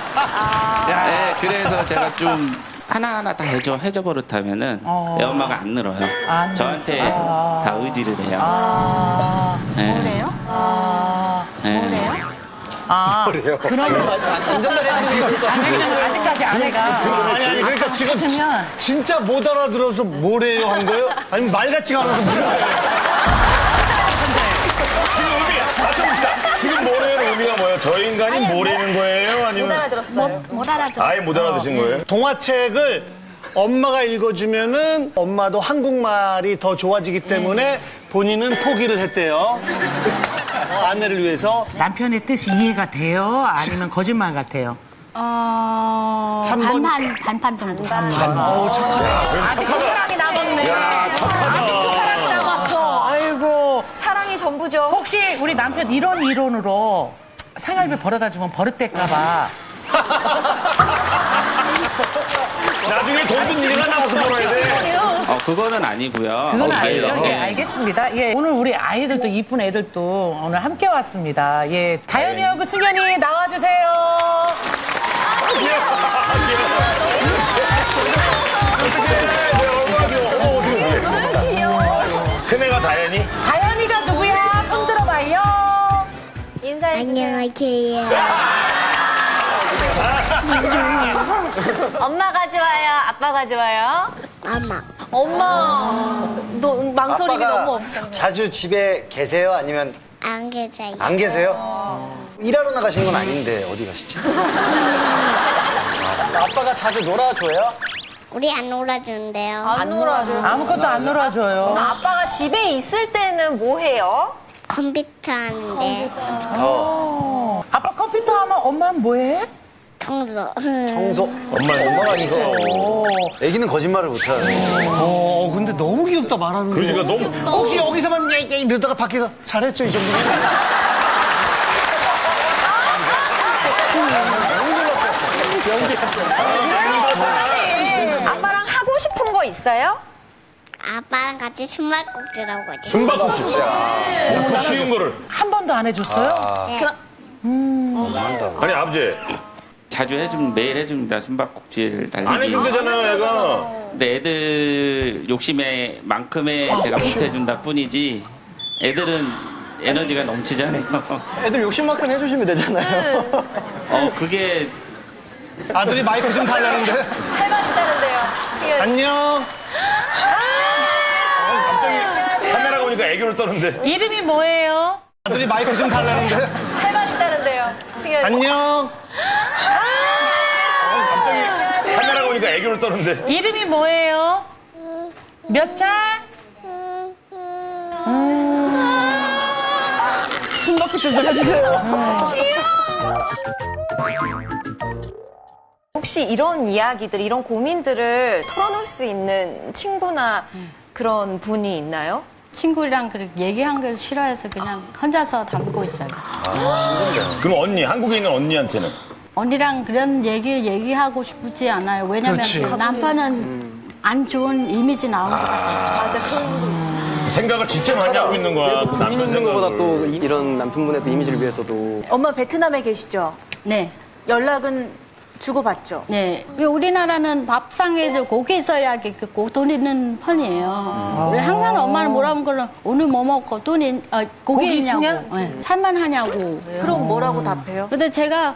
예, 그래서 제가 좀 하나하나 다 해줘 버릇하면은 애엄마가 안 늘어요. 저한테 다 의지를 해요. 예. 뭐래요? 예. 뭐래요? 그래요? 아직까지 아내가. 아니, 그러니까 지금 진짜 못 알아들어서 뭐래요 한 거예요? 아니면 말 같지가 않아서 무슨 거예요? 지금 의미, 맞춰봅시다. 지금 모래의 의미가 뭐예요? 저 인간이 모래는 거예요? 못 아니면 알아들었어요. 못 알아들어. 아예 못 알아듣신 거예요? 동화책을 엄마가 읽어주면은 엄마도 한국말이 더 좋아지기 때문에 본인은 포기를 했대요. 아내를 위해서. 남편의 뜻이 이해가 돼요? 아니면 거짓말 같아요? 삼 번. 반판 정도. 아직도 사랑이 남았네. 야, 착하다. 아직도 사랑이 남았어. 아이고. 사랑이 전부죠. 혹시 우리 남편 이런 이론으로 생활비 벌어다 주면 버릇될까봐. 나중에 돈도 니가 나와서 벌어야 돼. 그거는 아니고요. 그건 아니죠. 오히려, 예, 예. 알겠습니다. 예, 오늘 우리 아이들도 이쁜 애들도 오늘 함께 왔습니다. 예, 다현이하고 승현이 나와주세요. 큰애가 다현이? 다현이가 누구야? 손 들어봐요. 안녕하세요. 엄마가 좋아요? 아빠가 좋아요? 엄마. 너 망설임이 아빠가 너무 없어. 자주 집에 계세요? 아니면 안 계세요. 안 계세요? 일하러 나가신 건 아닌데 어디 가시지? 아빠가 자주 놀아줘요? 우리 안 놀아주는데요. 안 놀아줘요. 아무것도 안 놀아줘요. 아빠가 집에 있을 때는 뭐 해요? 컴퓨터 하는데 아빠 컴퓨터 하면 엄마는 뭐해? 청소. 청소? 엄마가 아니서. 애기는 거짓말을 못하요. 근데 너무 귀엽다 말하는 게. 그러니까 너무. 혹시 여기서만 이러다가 밖에서 잘했죠 이 정도면? 아빠랑 하고 싶은 거 있어요? 아빠랑 같이 숨바꼭질하고 있어요. 숨바꼭질. 그 쉬운 거를. 한 번도 안 해줬어요? 아니, 아버지. 자주 매일 해줍니다. 숨바꼭질 달리기. 안 해준다잖아요, 애가. 근데 애들 욕심에 만큼의 제가 못 해준다 뿐이지 애들은 에너지가 넘치잖아요. 애들 욕심만큼 해주시면 되잖아요. 그게 아들이 마이크 좀 달라는데. 할 말 있다는데요. 안녕. 갑자기 카메라가 오니까 애교를 떠는데. 이름이 뭐예요? 아들이 마이크 좀 달라는데. 할 말 있다는데요. 안녕. 갑자기 카메라가 오니까 애교를 떠는데. 이름이 뭐예요? 몇 살? 숨바꼭질 좀 해주세요. 혹시 이런 이야기들, 이런 고민들을 털어놓을 수 있는 친구나 그런 분이 있나요? 친구랑 그렇게 얘기한 걸 싫어해서 그냥 혼자서 담고 있어요. 그럼 언니, 한국에 있는 언니한테는? 언니랑 그런 얘기하고 싶지 않아요. 왜냐면 그렇지. 남편은 안 좋은 이미지 나오는 것 같아요. 맞아, 그런 거 있어. 생각을 진짜 많이 하고 있는 거야. 그래도 그 본인 남편 있는 것보다 생각을. 또 이런 남편분의 또 이미지를 위해서도. 엄마 베트남에 계시죠? 네. 연락은 주고받죠. 네. 우리나라는 밥상에 고기 있어야 돈 있는 편이에요. 우리 항상 엄마는 뭐라는 거는 오늘 뭐 먹고 고기 있냐고. 네. 살만하냐고. 그럼 뭐라고 답해요? 근데 제가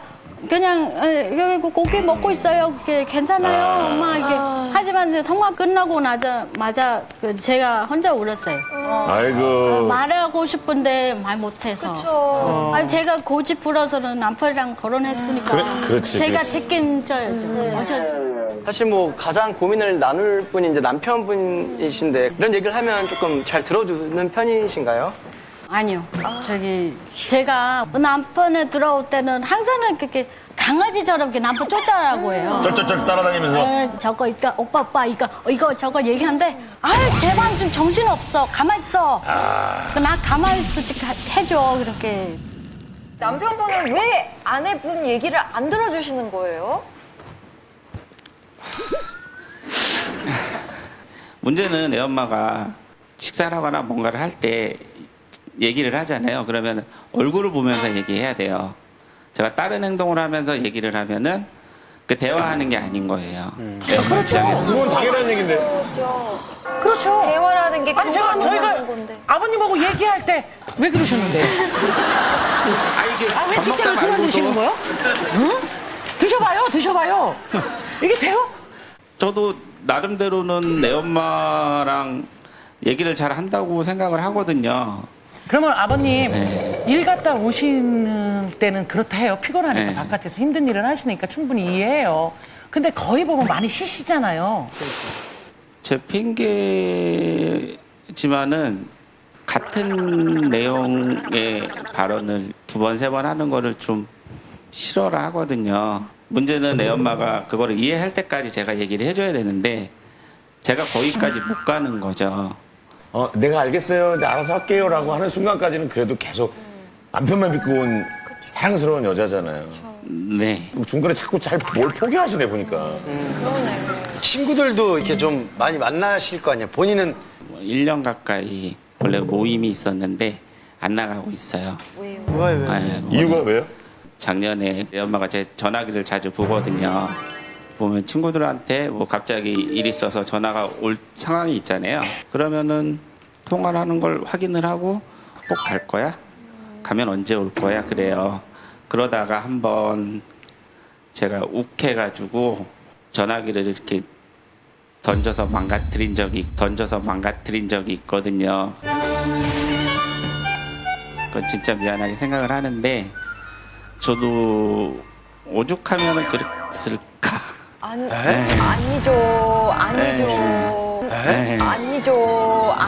그냥 여기 고기 먹고 있어요. 그게 괜찮아요, 엄마 이게. 하지만 이제 통화 끝나고 나자마자 제가 혼자 울었어요. 아이고. 말하고 싶은데 말 못해서. 그쵸. 아니 제가 고집 부려서는 남편이랑 결혼했으니까. 그렇지, 제가 그렇지. 책임져야죠. 어쩌- 사실 뭐 가장 고민을 나눌 분이 이제 남편분이신데 이런 얘기를 하면 조금 잘 들어주는 편이신가요? 아니요. 제가 남편에 들어올 때는 항상 이렇게 강아지처럼 이렇게 남편 쫓아라고 해요. 쩔쩔쩔 따라다니면서. 저거 이거 오빠 이거 저거 얘기하는데 제발 좀 정신 없어. 가만 있어. 나 가만 있어 해줘 이렇게. 남편분은 왜 아내분 얘기를 안 들어주시는 거예요? 문제는 애 엄마가 식사를 하거나 뭔가를 할 때 얘기를 하잖아요. 그러면 얼굴을 보면서 얘기해야 돼요. 제가 다른 행동을 하면서 얘기를 하면은 그 대화하는 게 아닌 거예요. 애 엄마 입장에서. 그건 당연한 얘기인데. 그렇죠. 대화라는 게 아니 제가 저희가 하는 건데. 아버님하고 얘기할 때 왜 그러셨는데? 이게 왜 밥 직장을 먹다 그만두시는 거예요? 응? 드셔봐요. 이게 돼요? 저도 나름대로는 내 엄마랑 얘기를 잘 한다고 생각을 하거든요. 그러면 아버님 일 갔다 오시는 때는 그렇다 해요. 피곤하니까 네. 바깥에서 힘든 일을 하시니까 충분히 이해해요. 근데 거의 보면 많이 쉬시잖아요. 제 핑계지만은 같은 내용의 발언을 2번, 3번 하는 거를 좀 싫어라 하거든요. 문제는 내 엄마가 그거를 이해할 때까지 제가 얘기를 해줘야 되는데 제가 거기까지 못 가는 거죠. 내가 알겠어요. 이제 알아서 할게요라고 하는 순간까지는 그래도 계속 남편만 믿고 온 사랑스러운 여자잖아요. 네. 중간에 자꾸 잘 뭘 포기하시네 보니까. 친구들도 이렇게 좀 많이 만나실 거 아니에요? 본인은 1년 가까이 원래 모임이 있었는데 안 나가고 있어요. 왜? 아이고, 이유가 왜요? 작년에 내 엄마가 제 전화기를 자주 보거든요. 보면 친구들한테 뭐 갑자기 일 있어서 전화가 올 상황이 있잖아요. 그러면은 통화를 하는 걸 확인을 하고 꼭 갈 거야? 가면 언제 올 거야? 그래요. 그러다가 한번 제가 욱해가지고 전화기를 이렇게 던져서 망가뜨린 적이 있거든요. 그건 진짜 미안하게 생각을 하는데 저도 오죽하면은 그랬을까.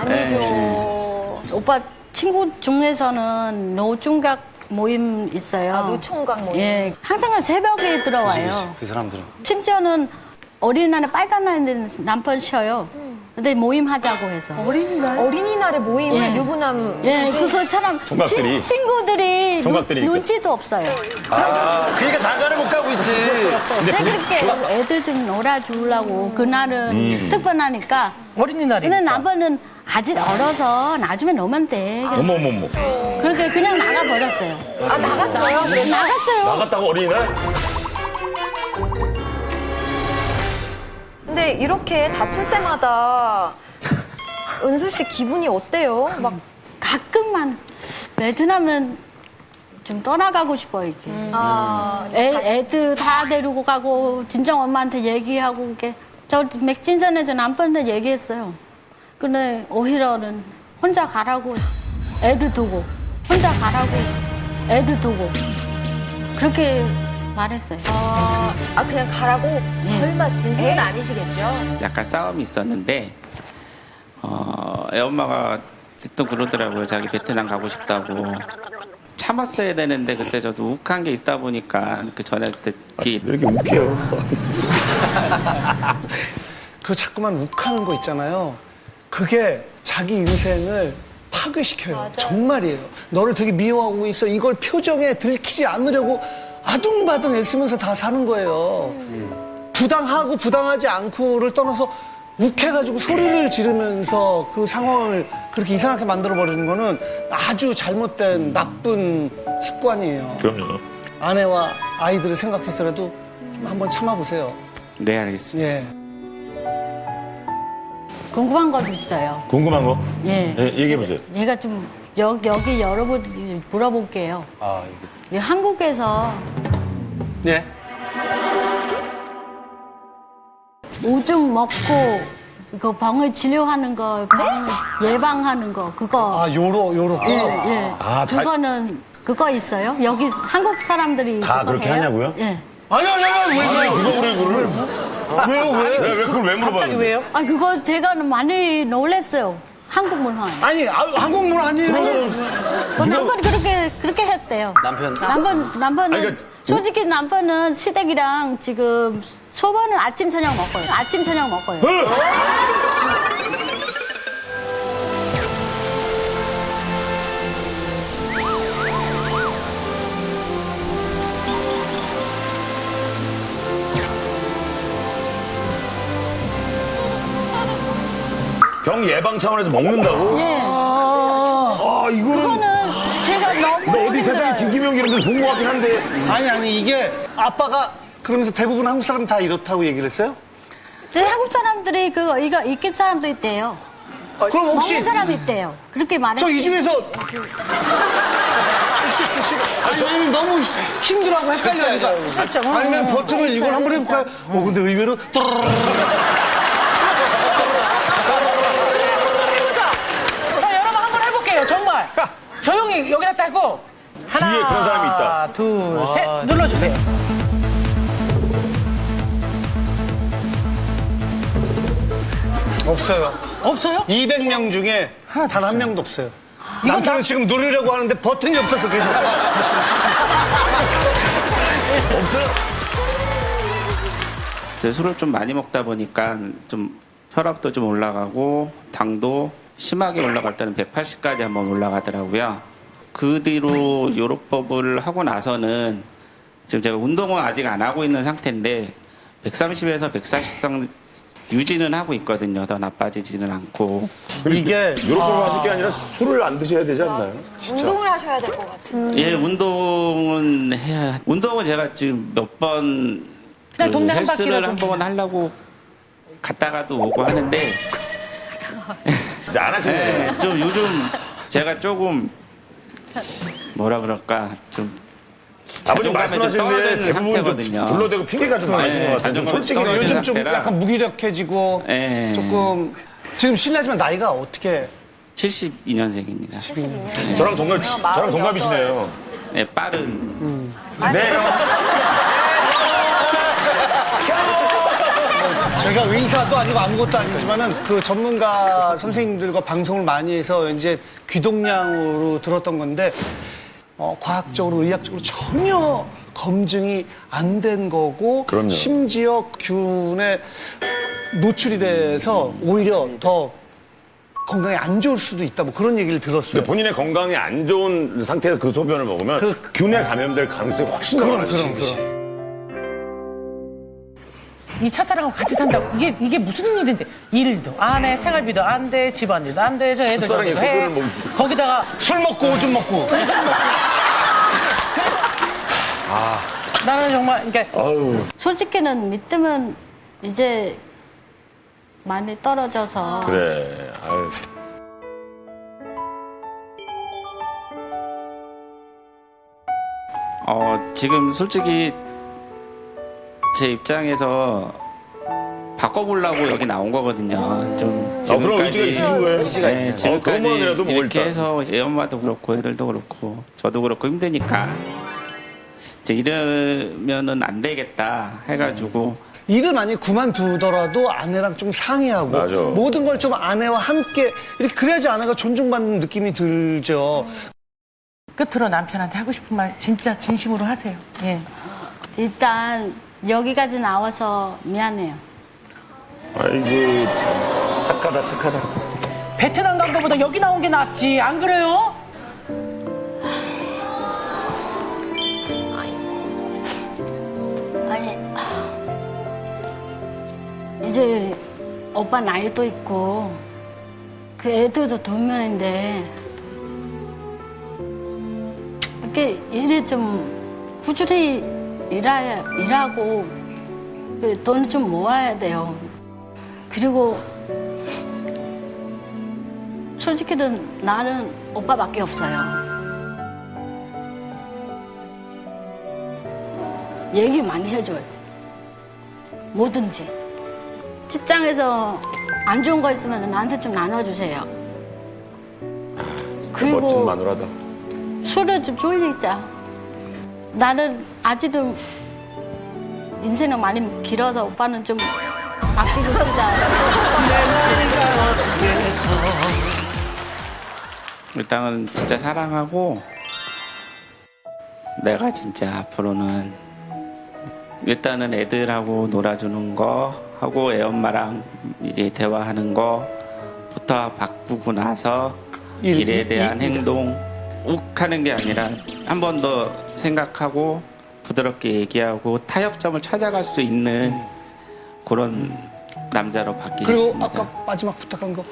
아니죠. 오빠 친구 중에서는 노총각 모임 있어요. 노총각 모임. 예, 항상 새벽에 들어와요. 그 사람들은. 심지어는 어린이날에 빨간 날에는 남편 쉬어요. 근데 모임 하자고 해서. 어린이날에 모임을 예. 유부남. 예, 그 사람 총각들이. 친구들이 총각들이 눈치도 없어요. 그러니까 장가를 못 가고 있지. 제가 그렇게 애들 좀 놀아주려고 그날은 특별하니까. 어린이날이니까. 근데 남편은 아직 어려서 나중에 놓으면 돼. 어머머머. 그렇게 그냥 나가버렸어요. 나갔어요? 그래서? 나갔어요. 나갔다고 어린이날? 근데 이렇게 다툴 때마다 은수 씨 기분이 어때요? 막 가끔만 베트남은 좀 떠나가고 싶어요, 이렇게. 애들 다 데리고 가고, 진정 엄마한테 얘기하고, 이렇게. 저 맥진 전에 저 남편한테 얘기했어요. 근데 오히려는 혼자 가라고 했어. 애들 두고. 혼자 가라고 했어. 애들 두고. 그렇게 말했어요. 그냥 가라고? 설마 진심은 아니시겠죠? 약간 싸움이 있었는데 애 엄마가 또 그러더라고요. 자기 베트남 가고 싶다고. 참았어야 되는데 그때 저도 욱한 게 있다 보니까 그 전에 그때 왜 이렇게 욱해요? 그 자꾸만 욱하는 거 있잖아요. 그게 자기 인생을 파괴시켜요. 정말이에요. 너를 되게 미워하고 있어. 이걸 표정에 들키지 않으려고 아둥바둥 애쓰면서 다 사는 거예요. 부당하고 부당하지 않고를 떠나서 욱해가지고 소리를 지르면서 그 상황을 그렇게 이상하게 만들어버리는 거는 아주 잘못된 나쁜 습관이에요. 그럼요. 아내와 아이들을 생각해서라도 좀 한번 참아보세요. 네, 알겠습니다. 예. 궁금한 것도 있어요. 궁금한 거? 예. 예, 얘기해보세요. 제가 좀 여기 여러분들이 물어볼게요. 아, 이 한국에서 네. 오줌 먹고 이거 병을 치료하는 거, 병 예방하는 거 그거. 아, 요렇게. 예, 예. 아, 그거는 그거 있어요? 여기 한국 사람들이 다 그거 그렇게 해요? 하냐고요? 예. 아니, 왜? 왜 물어봐요? 갑자기 왜요? 아 그거 제가 많이 놀랐어요. 한국 문화. 아니, 한국문 아니에요. 남편 그렇게 했대요. 남편. 남편은 아니, 그러니까 솔직히 남편은 시댁이랑 지금 초반은 아침 저녁 먹어요. 아침 저녁 먹어요. 병 예방 차원에서 먹는다고? 예. 아, 이거는. 그거는 제가 너무 너 어디 세상에 힘들어요. 진기명 이런 데서 본 것 같긴 한데. 아니, 이게 아빠가 그러면서 대부분 한국 사람 다 이렇다고 얘기를 했어요? 근데 한국 사람들이 그거 이거 익힌 사람도 있대요. 그럼 혹시 먹는 사람이 있대요. 그렇게 말했어요. 저 이 중에서 혹시 아니 너무 힘들어하고 헷갈려니까 아니면 버튼을 이걸 한번 해볼까요? 근데 의외로 자, 여러분 한번 해볼게요. 정말. 조용히 여기다 떼고. 하나, 주위에 그런 사람이 있다. 둘, 셋. 눌러주세요. 없어요. 없어요? 200명 중에 단 한 명도 없어요. 남편은 지금 누르려고 하는데 버튼이 없어서 계속. 술을 좀 많이 먹다 보니까 좀 혈압도 좀 올라가고 당도 심하게 올라갈 때는 180까지 한번 올라가더라고요. 그 뒤로 요로법을 하고 나서는 지금 제가 운동은 아직 안 하고 있는 상태인데 130에서 140상 유지는 하고 있거든요. 더 나빠지지는 않고. 이게 요렇게 하실 게 아니라 술을 안 드셔야 되지 않나요? 운동을 하셔야 될 것 같은데. 예, 운동은 해야. 운동은 제가 지금 몇번 그냥 동네 한 헬스를 바퀴라도. 한번 하려고 갔다가도 오고 하는데 이제 안 하시네. 예, 좀 요즘 제가 조금 뭐라 그럴까 좀 아버님 자존감이 좀 떨어져 말씀하시는데 있는 대부분 좀 상태거든요. 둘러대고 핑계가 좀 많으신 것 같아요. 자존감이 솔직히 떨어져 있는 요즘 좀 상태라. 약간 무기력해지고 예. 조금 지금 실례지만 나이가 어떻게 72년생입니다. 저랑 동갑이시네요. 네, 빠른. 네. 제가 의사도 아니고 아무것도 아니지만은 그 전문가 선생님들과 방송을 많이 해서 이제 귀동량으로 들었던 건데 과학적으로 의학적으로 전혀 검증이 안 된 거고 그럼요. 심지어 균에 노출이 돼서 오히려 더 건강에 안 좋을 수도 있다 뭐 그런 얘기를 들었어요. 근데 본인의 건강이 안 좋은 상태에서 그 소변을 먹으면 균에 감염될 가능성이 훨씬 더 많아지죠. 이 첫사랑하고 같이 산다고 이게 무슨 일인데 일도 안 해, 생활비도 안 돼, 집안일도 안 돼, 저 애들 첫사랑에 저기도 해. 소변을 거기다가 술 먹고 오줌 먹고. 나는 정말 그러니까 솔직히는 믿으면 이제 많이 떨어져서 그래. 아유. 지금 솔직히 제 입장에서 바꿔보려고 여기 나온 거거든요. 좀 그럼 의지가 있으신 거예요? 네, 지금까지 그것만이라도 뭐 이렇게 일단. 해서 애 엄마도 그렇고 애들도 그렇고 저도 그렇고 힘드니까 이제 이러면은 안 되겠다 해가지고 일을 많이 그만두더라도 아내랑 좀 상의하고 맞아. 모든 걸 좀 아내와 함께 이렇게 그래야지 아내가 존중받는 느낌이 들죠. 끝으로 남편한테 하고 싶은 말 진짜 진심으로 하세요. 예. 일단 여기까지 나와서 미안해요. 아이고, 착하다. 베트남 간 거보다 여기 나온 게 낫지. 안 그래요? 아니 이제 오빠 나이도 있고 그 애들도 2명인데 이렇게 일이 좀 꾸준히 일하고 돈을 좀 모아야 돼요. 그리고 솔직히는 나는 오빠밖에 없어요. 얘기 많이 해줘요. 뭐든지. 직장에서 안 좋은 거 있으면 나한테 좀 나눠주세요. 그리고 멋진 마누라다. 술을 좀 줄이자. 나는 아직도 인생은 많이 길어서 오빠는 좀 아끼고 쓰자. 일단은 진짜 사랑하고 내가 진짜 앞으로는 일단은 애들하고 놀아주는 거 하고 애 엄마랑 이제 대화하는 거부터 바꾸고 나서 일에 대한 행동 욱하는 게 아니라 한 번 더 생각하고 부드럽게 얘기하고 타협점을 찾아갈 수 있는 그런 남자로 그리고 바뀌겠습니다. 아까 마지막 부탁한 거.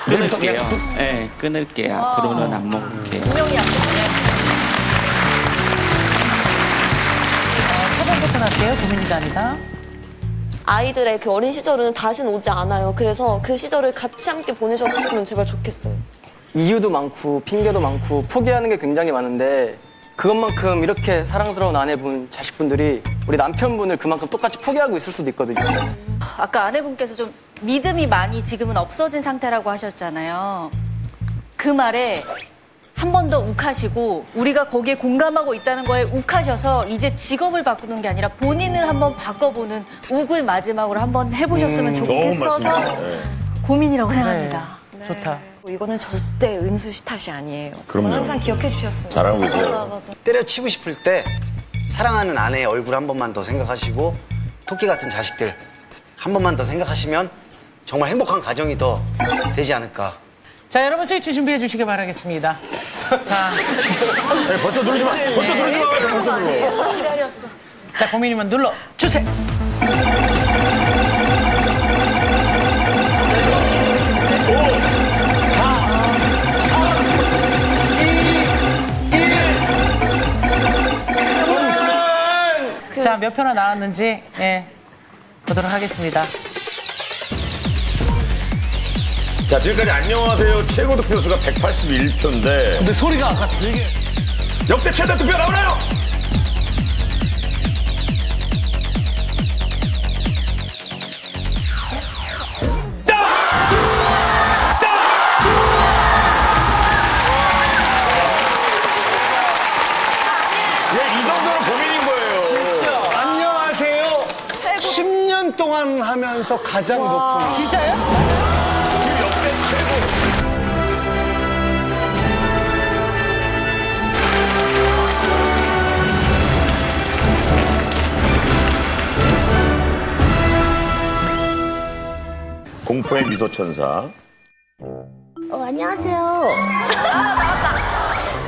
끊을게요. 네, 끊을게요. 앞으로는 안 먹을게요. 첫 번부터 갈게요. 고민이다니다. 아이들의 그 어린 시절은 다시는 오지 않아요. 그래서 그 시절을 같이 함께 보내셨으면 제발 좋겠어요. 이유도 많고 핑계도 많고 포기하는 게 굉장히 많은데 그것만큼 이렇게 사랑스러운 아내분, 자식분들이 우리 남편분을 그만큼 똑같이 포기하고 있을 수도 있거든요. 아까 아내분께서 좀 믿음이 많이 지금은 없어진 상태라고 하셨잖아요. 그 말에 한 번 더 욱하시고 우리가 거기에 공감하고 있다는 거에 욱하셔서 이제 직업을 바꾸는 게 아니라 본인을 한번 바꿔보는 욱을 마지막으로 한번 해보셨으면 좋겠어서 고민이라고 생각합니다. 좋다. 이거는 절대 은수 씨 탓이 아니에요. 그럼요. 그건 항상 기억해 주셨으면 잘하고 좋겠어요. 계세요. 맞아. 때려치고 싶을 때 사랑하는 아내의 얼굴 한 번만 더 생각하시고 토끼 같은 자식들 한 번만 더 생각하시면 정말 행복한 가정이 더 되지 않을까. 자, 여러분 스위치 준비해 주시기 바라겠습니다. 자, 벌써 누르지 마. 벌써 누르지 마. 벌써 눌러. 자, 고민이면 눌러 주세요. 자, 몇 표나 나왔는지 보도록 하겠습니다. 자, 지금까지 안녕하세요. 최고 득표수가 181표인데. 근데 소리가 아까 되게 역대 최다 득표 나오나요? 이 정도로 고민인 거예요. 안녕하세요. 10년 동안 하면서 가장 높은. 진짜요? 공포의 미소천사. 안녕하세요.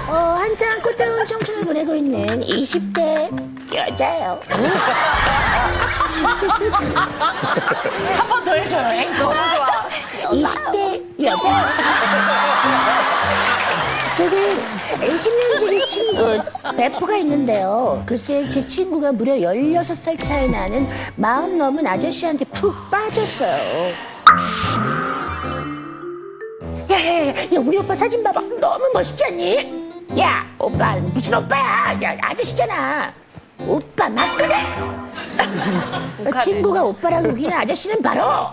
한창 꽃다운 청춘을 보내고 있는 20대 여자예요. 한 번 더 해줘요. 앵커. 너무 좋아. 20대 여자. 저는 10년 지기 친구 베프가 있는데요. 글쎄 제 친구가 무려 16살 차이 나는 40 넘은 아저씨한테 푹 빠졌어요. 야, 우리 오빠 사진 봐봐. 너무 멋있지 않니? 야, 오빠 무슨 오빠야? 야, 아저씨잖아. 오빠 맞거든? 친구가 오빠라고 우기는 아저씨는 바로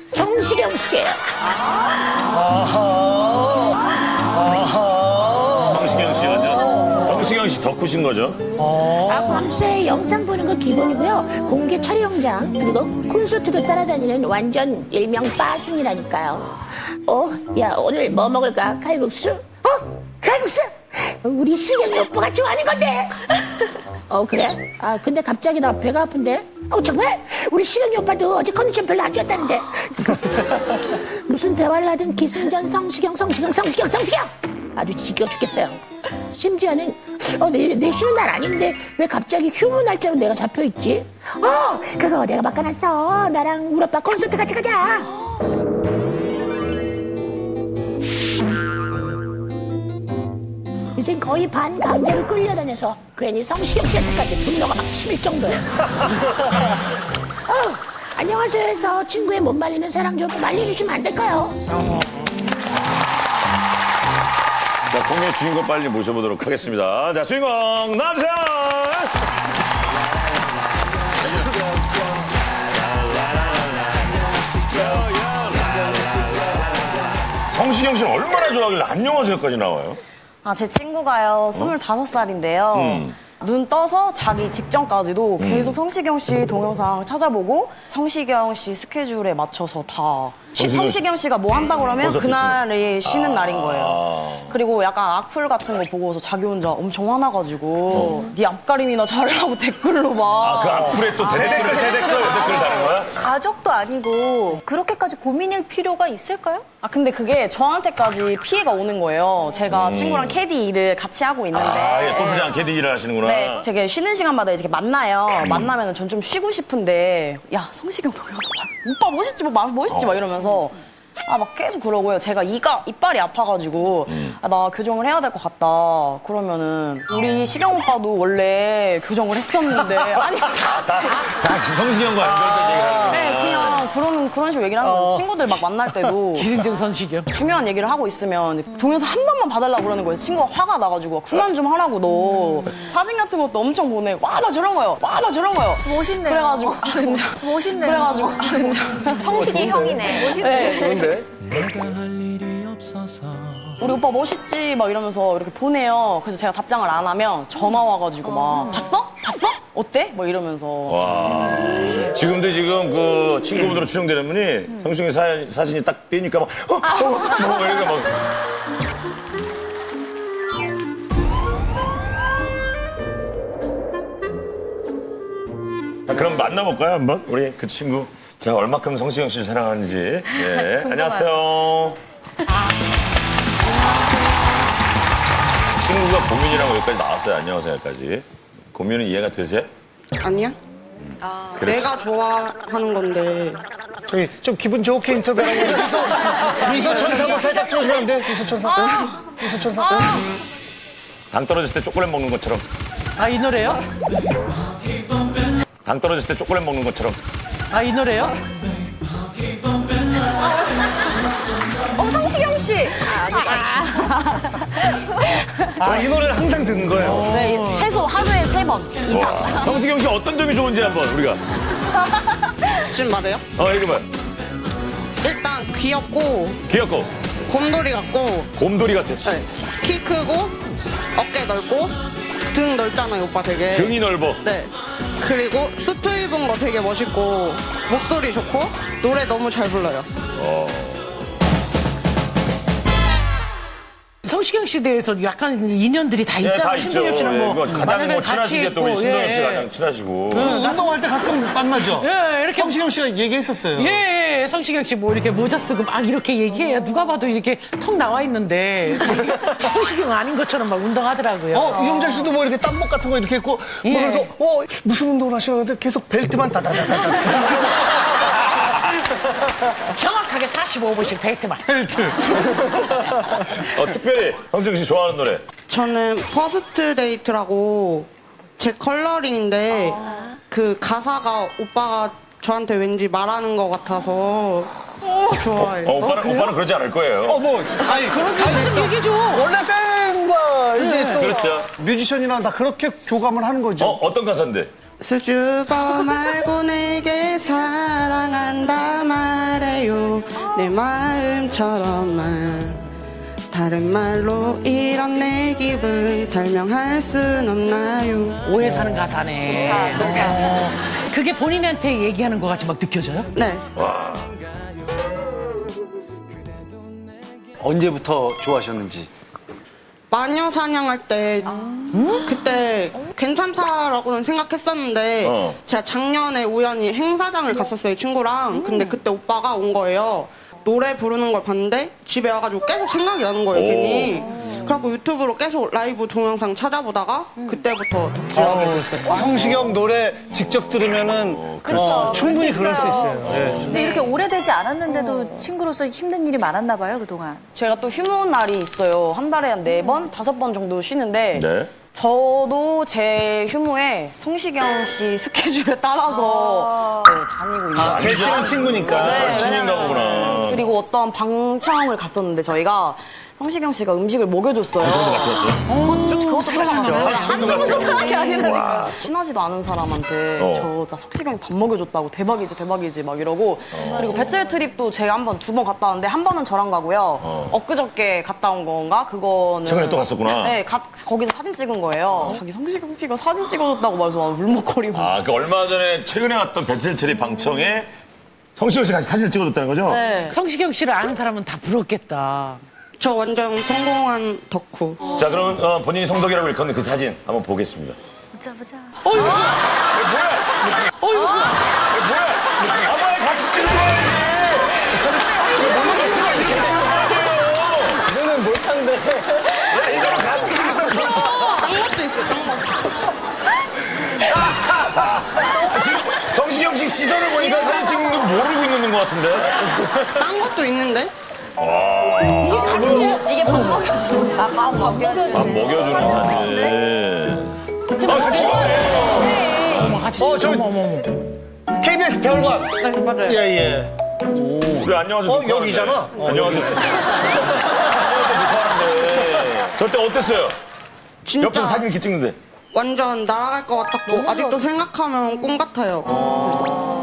성시경 씨예요. 성시경 씨 완전. 성시경 씨 덕후신 거죠? 밤새 영상 보는 거 기본이고요. 공개 촬영장 그리고 콘서트도 따라다니는 완전 일명 빠순이라니까요. 야 오늘 뭐 먹을까? 칼국수? 칼국수? 우리 수경이 오빠가 좋아하는 건데. 그래? 근데 갑자기 나 배가 아픈데. 정말? 우리 수경이 오빠도 어제 컨디션 별로 안 좋았다는데. 무슨 대화를 하든 기승전 성시경 아주 지겨워 죽겠어요. 심지어는 내 쉬는 날 아닌데 왜 갑자기 휴무 날짜로 내가 잡혀있지? 그거 내가 바꿔놨어. 나랑 우리 오빠 콘서트 같이 가자. 인생 거의 반 강제로 끌려다녀서 괜히 성시경 씨한테까지 분노가 막 치밀 정도예요. 안녕하세요 해서 친구의 못 말리는 사랑 좀 말려주시면 안 될까요? 자, 공연의 주인공 빨리 모셔보도록 하겠습니다. 자, 주인공 나와주세요. 성시경 씨는 얼마나 좋아하길래 안녕하세요까지 나와요? 아, 제 친구가요, 25살인데요. 눈 떠서 자기 직전까지도 계속 성시경 씨 동영상 찾아보고 성시경 씨 스케줄에 맞춰서 다 성시경 씨가 뭐 한다고 그러면 그날이 쉬는 날인 거예요. 그리고 약간 악플 같은 거 보고서 자기 혼자 엄청 화나가지고 네 앞가림이나 잘하라고 댓글로 막. 그 악플에 또 댓글 다는 거야? 가족도 아니고 그렇게까지 고민일 필요가 있을까요? 아, 근데 그게 저한테까지 피해가 오는 거예요. 제가 친구랑 캐디 일을 같이 하고 있는데. 골프장 캐디 일을 하시는구나. 네, 되게 쉬는 시간마다 이렇게 만나요. 만나면 전 좀 쉬고 싶은데, 야, 성시경 동영상 오빠 멋있지, 멋있지, 막 이러면서. 아, 막 계속 그러고요. 제가 이빨이 아파가지고, 아, 나 교정을 해야 될 것 같다. 그러면은, 우리 시경 오빠도 원래 교정을 했었는데, 아니, 다 성시경과 연결된 얘기를 하는 네, 그냥 그런 식으로 얘기를 하는 거예요. 친구들 막 만날 때도. 기승전 선시경. 중요한 얘기를 하고 있으면 동영상 한 번만 봐달라고 그러는 거예요. 친구가 화가 나가지고 그만 좀 하라고 너. 사진 같은 것도 엄청 보내. 와, 나 저런 거요. 와, 나 저런 거요. 멋있네요. 그래가지고. 멋있네요. 그래가지고. 성식이 형이네. 멋있네. 우리 오빠 멋있지? 막 이러면서 이렇게 보내요. 그래서 제가 답장을 안 하면 전화 와가지고 막 봤어? 어때? 막 이러면서. 와. 지금도 그 친구분으로 추정되는 분이 성시경 사진이 딱 띄니까 막 이렇게 막. 자, 그럼 만나볼까요, 한번? 우리 그 친구. 자, 얼마큼 성시경 씨를 사랑하는지. 예. 안녕하세요. 친구가 고민이라고 여기까지 나왔어요. 안녕하세요까지. 고민은 이해가 되세요? 아니야. 그렇지. 내가 좋아하는 건데. 저희 좀 기분 좋게 인터뷰하는 미소 천사 한번 살짝 틀어주면 안 돼? 미소 천사. 미소 천사. 당 떨어질 때 초콜릿 먹는 것처럼. 아, 이 노래요? 당 떨어질 때 초콜릿 먹는 것처럼. 아, 이 노래요? 성시경 씨. 이 노래를 항상 듣는 거예요. 네, 최소 하루에 3번 이상. 성시경 씨 어떤 점이 좋은지 한번 우리가. 지금 말해요? 이거 봐. 일단 귀엽고 곰돌이 같고 곰돌이 같아. 네. 키 크고 어깨 넓고 등 넓잖아요, 오빠 되게. 등이 넓어. 네. 그리고 수트 입은 거 되게 멋있고 목소리 좋고 노래 너무 잘 불러요. 성시경 씨에 대해서 약간 인연들이 다 있잖아요. 신동엽 씨는 뭐 가장 만나서 친하신 게 또 우리 신동엽 씨가 가장 친하시고. 운동할 때 가끔 만나죠. 예, 이렇게 성시경 씨가 얘기했었어요. 예, 성시경 씨 뭐 이렇게 모자 쓰고 막 이렇게 얘기해요. 누가 봐도 이렇게 턱 나와 있는데 성시경 아닌 것처럼 막 운동하더라고요. 이영자 씨도 뭐 이렇게 땀복 같은 거 이렇게 했고, 예. 뭐 그래서 무슨 운동을 하시는데 계속 벨트만 다다다다다. 정확하게 45분씩 벨트만. 특별히 성시경 씨 좋아하는 노래. 저는 퍼스트 데이트라고 제 컬러링인데 그 가사가 오빠가 저한테 왠지 말하는 것 같아서 좋아해요. 오빠는 그러지 않을 거예요. 좀 얘기해줘. 원래 팬과 이제 또 그렇죠. 뮤지션이랑 다 그렇게 교감을 하는 거죠. 어떤 가사인데? 수줍어 말고 내게 사랑한다 말해요. 내 마음처럼만 다른 말로 이런 내 기분 설명할 순 없나요? 오해 사는 가사네. 그게 본인한테 얘기하는 것 같이 막 느껴져요? 네. 언제부터 좋아하셨는지. 마녀 사냥할 때 그때 괜찮다라고는 생각했었는데 제가 작년에 우연히 행사장을 갔었어요, 친구랑. 근데 그때 오빠가 온 거예요. 노래 부르는 걸 봤는데 집에 와가지고 계속 생각이 나는 거예요, 괜히. 그래갖고 유튜브로 계속 라이브 동영상 찾아보다가 그때부터 덕질하게 됐어요. 성시경 노래 직접 들으면은 충분히 그럴 수 있어요. 예. 근데 이렇게 오래되지 않았는데도 친구로서 힘든 일이 많았나 봐요, 그동안. 제가 또 휴무 날이 있어요. 한 달에 한 4번, 5번 정도 쉬는데 네. 저도 제 휴무에 성시경 씨 스케줄에 따라서 다니고 있는 제일 친한 친구니까. 네, 친인가 보구나. 그리고 어떤 방청을 갔었는데 저희가 성시경 씨가 음식을 먹여줬어요. 같이 갔어요? 그것도 편하잖아요. 친구가 편한 게 와. 아니라니까. 친하지도 않은 사람한테 어. 나 성시경이 밥 먹여줬다고 대박이지 막 이러고 그리고 배틀 트립도 제가 한 번, 2번 갔다 왔는데 한 번은 저랑 가고요. 엊그저께 갔다 온 건가? 그거는 최근에 또 갔었구나. 네, 거기서 사진 찍은 거예요. 자기 성시경 씨가 사진 찍어줬다고 말해서 울먹거리고. 아, 그 얼마 전에 최근에 왔던 배틀트리 방청에 성시경 씨 같이 사진을 찍어줬다는 거죠? 네. 성시경 씨를 아는 사람은 다 부럽겠다. 저 완전 성공한 덕후. 자, 그러면 본인이 성덕이라고 일컫는 그 사진 한번 보겠습니다. 보자. 뭐야? 아빠랑 같이 찍는 거야, 이거는 몰랐는데. 이거랑 같이 찍는 거야. 딴 것도 있어요, 딴 거. 지금 성시경 씨 시선을 보니까 사진 찍는 거 모르고 있는 것 같은데? 딴 것도 있는데? 이게 같이야? 이게 밥 먹여주는 밥 먹여주는. 밥 먹여주는 사진. 아, 같이 가네. 어머, 같이 어머. KBS 별관. 네, 맞아요. 예. 우리 안녕하세요. 여기잖아. 안녕하세요. 저때 어땠어요? 진짜 옆에서 사진 이렇게 찍는데. 완전 날아갈 것 같았고 아직도 생각하면 꿈 같아요.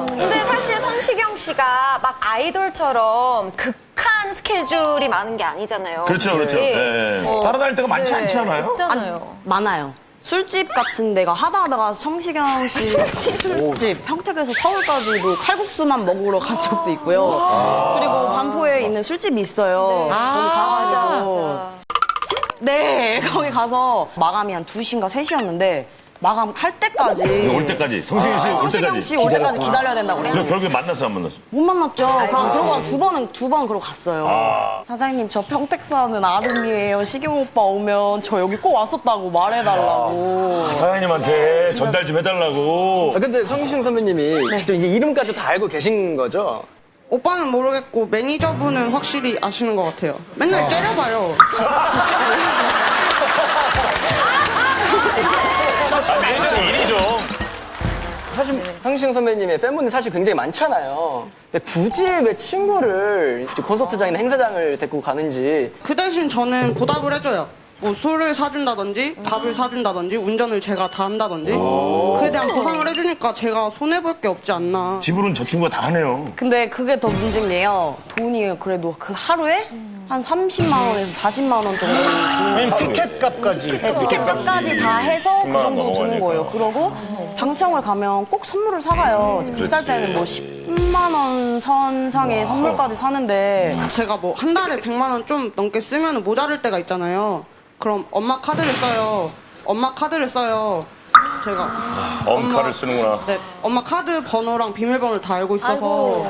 근데 사실 성시경 씨가 막 아이돌처럼 극한 스케줄이 많은 게 아니잖아요. 그렇죠. 예. 따라다닐 때가 많지 않지 않아요? 있잖아요. 많아요. 술집 같은 데가 하다가 성시경 씨 술집 평택에서 서울까지도 칼국수만 먹으러 간 적도 있고요. 그리고 반포에 있는 술집이 있어요. 거기 가가지고 네, 거기 가서 마감이 한 2시인가 3시였는데 마감할 때까지 올 때까지 성시경 씨 올 성시경 때까지 씨 올 때까지 기다려야 된다고 그럼 그래요. 결국에 만났어 안 만났어? 못 만났죠. 그러고 두 번 그러고 갔어요. 사장님 저 평택 사는 아름이에요. 시경 오빠 오면 저 여기 꼭 왔었다고 말해달라고. 사장님한테 전달 좀 해달라고. 근데 성시경 선배님이 직접 이제 이름까지 다 알고 계신 거죠? 오빠는 모르겠고 매니저분은 확실히 아시는 것 같아요. 맨날 째려봐요. 매니저는 일이죠. 사실 성시경 선배님의 팬분이 사실 굉장히 많잖아요. 근데 굳이 왜 친구를 콘서트장이나 행사장을 데리고 가는지. 그 대신 저는 보답을 해줘요. 뭐 술을 사준다든지 밥을 사준다든지 운전을 제가 다 한다든지 그에 대한 보상을 해주니까 제가 손해볼 게 없지 않나. 지불은 저 친구가 다 하네요. 근데 그게 더 문제인 게요. 돈이 그래도 그 하루에 한 30만 원에서 40만 원 정도 드는 티켓 값까지. 네, 티켓 값까지 다 해서 그 10만 원 정도 드는 거예요. 넘어가니까. 그러고 방청을 가면 꼭 선물을 사가요. 비쌀 때는 뭐 10만 원 선상의 선물까지 사는데 제가 뭐 한 달에 100만 원 좀 넘게 쓰면 모자랄 때가 있잖아요. 그럼 엄마 카드를 써요. 제가 엄카를 쓰는구나. 네, 엄마 카드 번호랑 비밀번호를 다 알고 있어서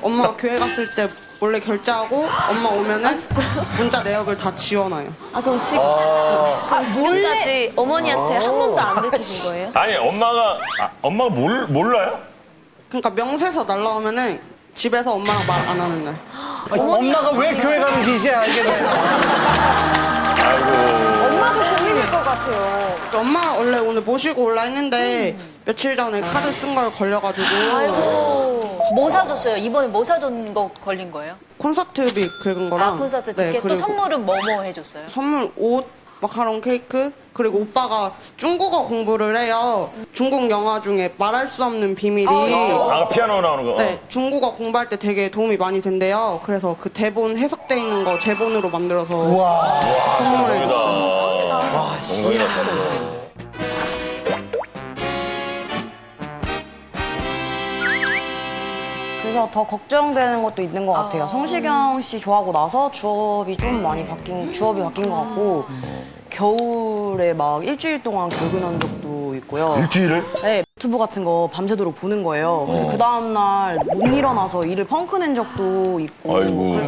엄마 교회 갔을 때 몰래 결제하고 엄마 오면은 문자 내역을 다 지워놔요. 그럼 지금까지 어머니한테 한 번도 안 들키신 거예요? 아니 엄마가 몰라요? 그러니까 명세서 날라오면은 집에서 엄마랑 말 안 하는 날. 엄마가 왜 교회 가는지 이제 알겠네. 엄마도 고민일 것 같아요. 그러니까 엄마가 원래 오늘 모시고 올라 했는데 며칠 전에 카드 쓴 걸 걸려가지고 뭐 사줬어요? 이번에 뭐 사준 거 걸린 거예요? 콘서트비 긁은 거랑 콘서트 네, 티켓 또 그리고 선물은 뭐 해줬어요? 선물 옷, 마카롱 케이크 그리고 오빠가 중국어 공부를 해요. 중국 영화 중에 말할 수 없는 비밀이 피아노 나오는 거. 네, 중국어 공부할 때 되게 도움이 많이 된대요. 그래서 그 대본 해석돼 있는 거 제본으로 만들어서 선물해줬어요. 영광이 났어. 그래서 더 걱정되는 것도 있는 것 같아요. 성시경 씨 좋아하고 나서 주업이 바뀐 것 같고 겨울에 막 일주일 동안 결근한 적도 있고요. 일주일을? 네. 유튜브 같은 거 밤새도록 보는 거예요. 그래서 그 다음날 못 일어나서 일을 펑크 낸 적도 있고. 아이고.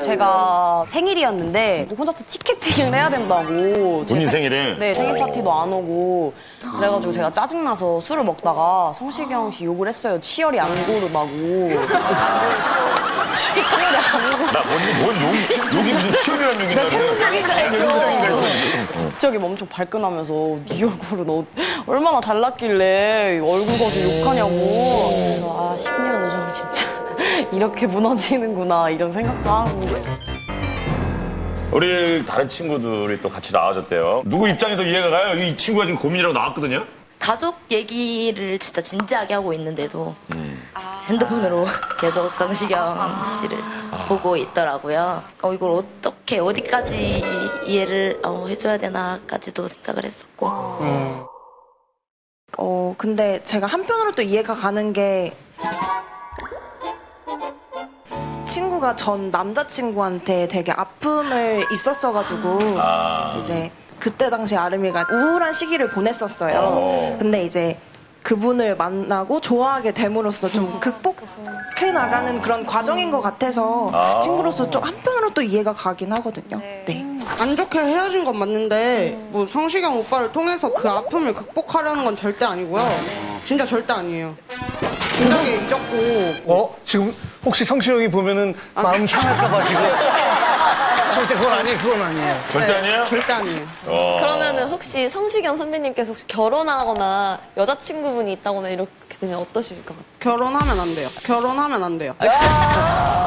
제가 생일이었는데 콘서트 티켓팅을 해야 된다고. 본인 생일에? 네, 생일 파티도 안 오고. 그래가지고 제가 짜증나서 술을 먹다가 성시경 씨 욕을 했어요. 치열이 안 고르다고. 치열이 안 고르다고. 나 욕이 무슨 치열이라는 욕인데. 나 생각인가 했어. 생각인가 했어. 갑자기 엄청 발끈하면서 네 얼굴은 얼마나 잘났길래 얼굴 가지고 욕하냐고. 그래서 10년 우정 진짜 이렇게 무너지는구나 이런 생각도 하고. 우리 다른 친구들이 또 같이 나와줬대요. 누구 입장이 더 이해가 가요? 이 친구가 지금 고민이라고 나왔거든요. 가족 얘기를 진짜 진지하게 하고 있는데도 핸드폰으로 계속 성시경 씨를 보고 있더라고요. 이걸 어떻게 어디까지 이해를 해줘야 되나까지도 생각을 했었고. 근데 제가 한편으로 또 이해가 가는 게 친구가 전 남자친구한테 되게 아픔을 있었어가지고 이제 그때 당시 아름이가 우울한 시기를 보냈었어요. 근데 이제 그분을 만나고 좋아하게 됨으로써 좀 극복해 나가는 그런 과정인 것 같아서 친구로서 좀 한편으로 또 이해가 가긴 하거든요. 네. 안 좋게 헤어진 건 맞는데 뭐 성시경 오빠를 통해서 그 아픔을 극복하려는 건 절대 아니고요. 진짜 절대 아니에요. 진작에 잊었고. 지금 혹시 성시경이 보면은 마음 상할까봐 지금. 절대 그건 아니에요. 절대 아니에요? 절대 아니에요. 그러면은 혹시 성시경 선배님께서 혹시 결혼하거나 여자친구분이 있다거나 이렇게 되면 어떠실 것 같아요? 결혼하면 안 돼요. 결혼하면 안 돼요. 왜?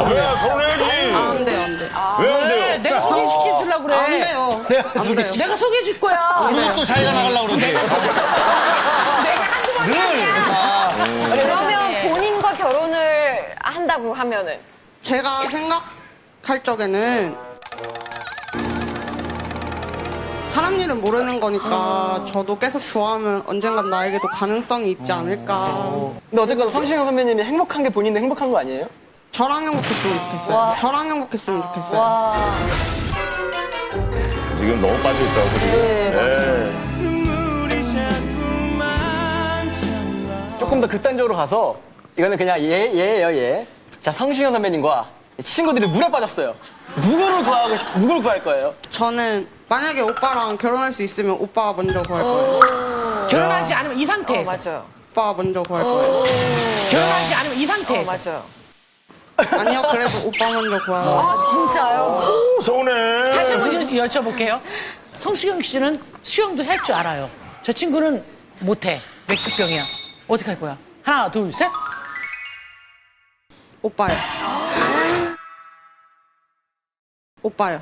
결혼해야지. 안 돼요, 안 돼요. 왜 안 돼요? 내가 소개시켜주려고 그래. 안 돼요. 안 돼요. 내가 소개해줄 거야. 또 자기가 나가려고 그러지. 내가 한두 번이 아니야. 그러면 본인과 결혼을 한다고 하면은 제가 생각할 적에는 사람 일은 모르는 거니까 저도 계속 좋아하면 언젠간 나에게도 가능성이 있지 않을까. 근데 어쨌거나 성시경 선배님이 행복한 게 본인도 행복한 거 아니에요? 저랑 행복했으면 좋겠어요. 저랑 행복했으면 좋겠어요. 지금 너무 빠져있어. 네, 맞아요. 조금 더 극단적으로 가서 이거는 그냥 예예요, 예. 자, 성시경 선배님과 친구들이 물에 빠졌어요. 누구를 구할 거예요? 저는 만약에 오빠랑 결혼할 수 있으면 오빠가 먼저 구할 거예요. 결혼하지 않으면 이 상태에서. 맞아요. 오빠가 먼저 구할 거예요. 결혼하지 않으면 이 상태에서. 맞아요. 아니요, 그래도 오빠 먼저 구해요. 아, 진짜요? 서운해. 다시 한번 여쭤볼게요. 성시경 씨는 수영도 할 줄 알아요. 저 친구는 못해. 맥주병이야. 어떻게 할 거야? 하나, 둘, 셋. 오빠요. 오빠요.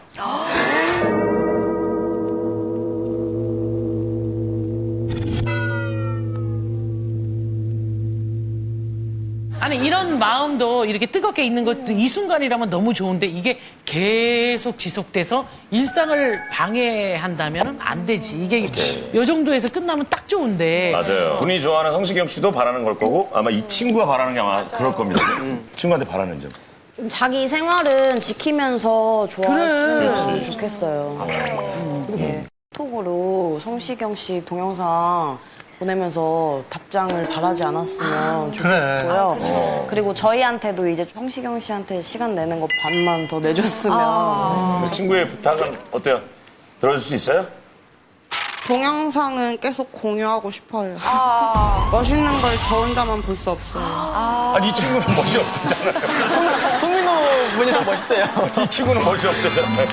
아니 이런 마음도 이렇게 뜨겁게 있는 것도 이 순간이라면 너무 좋은데 이게 계속 지속돼서 일상을 방해한다면 안 되지. 이게 이 정도에서 끝나면 딱 좋은데. 맞아요. 본인이 좋아하는 성시경 씨도 바라는 걸 거고 아마 이 친구가 바라는 게 아마 그럴 겁니다. 친구한테 바라는 점. 좀 자기 생활은 지키면서 좋아했으면 좋겠어요. 이렇게 톡으로 성시경 씨 동영상 보내면서 답장을 바라지 않았으면 좋겠고요. 그리고 저희한테도 이제 성시경 씨한테 시간 내는 거 반만 더 내줬으면. 친구의 부탁은 어때요? 들어줄 수 있어요? 동영상은 계속 공유하고 싶어요. 멋있는 걸 저 혼자만 볼 수 없어요. 아니 이 친구는 멋이 없대잖아요. 송민호 분이랑 멋있대요. 이 친구는 멋이 없대잖아요.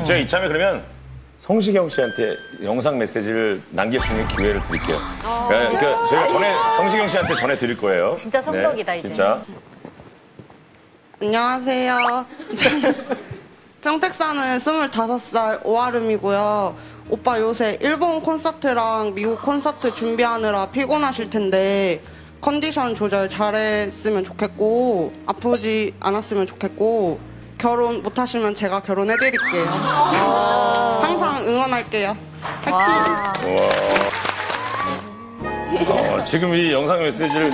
제가 이참에 그러면 성시경 씨한테 영상 메시지를 남길 수 있는 기회를 드릴게요. 그러니까 저희가 성시경 씨한테 전해 드릴 거예요. 진짜 성덕이다, 이제. 진짜. 안녕하세요. 평택 사는 25살 오아름이고요. 오빠 요새 일본 콘서트랑 미국 콘서트 준비하느라 피곤하실 텐데 컨디션 조절 잘했으면 좋겠고 아프지 않았으면 좋겠고 결혼 못하시면 제가 결혼해드릴게요. 항상 응원할게요. 지금 이 영상 메시지를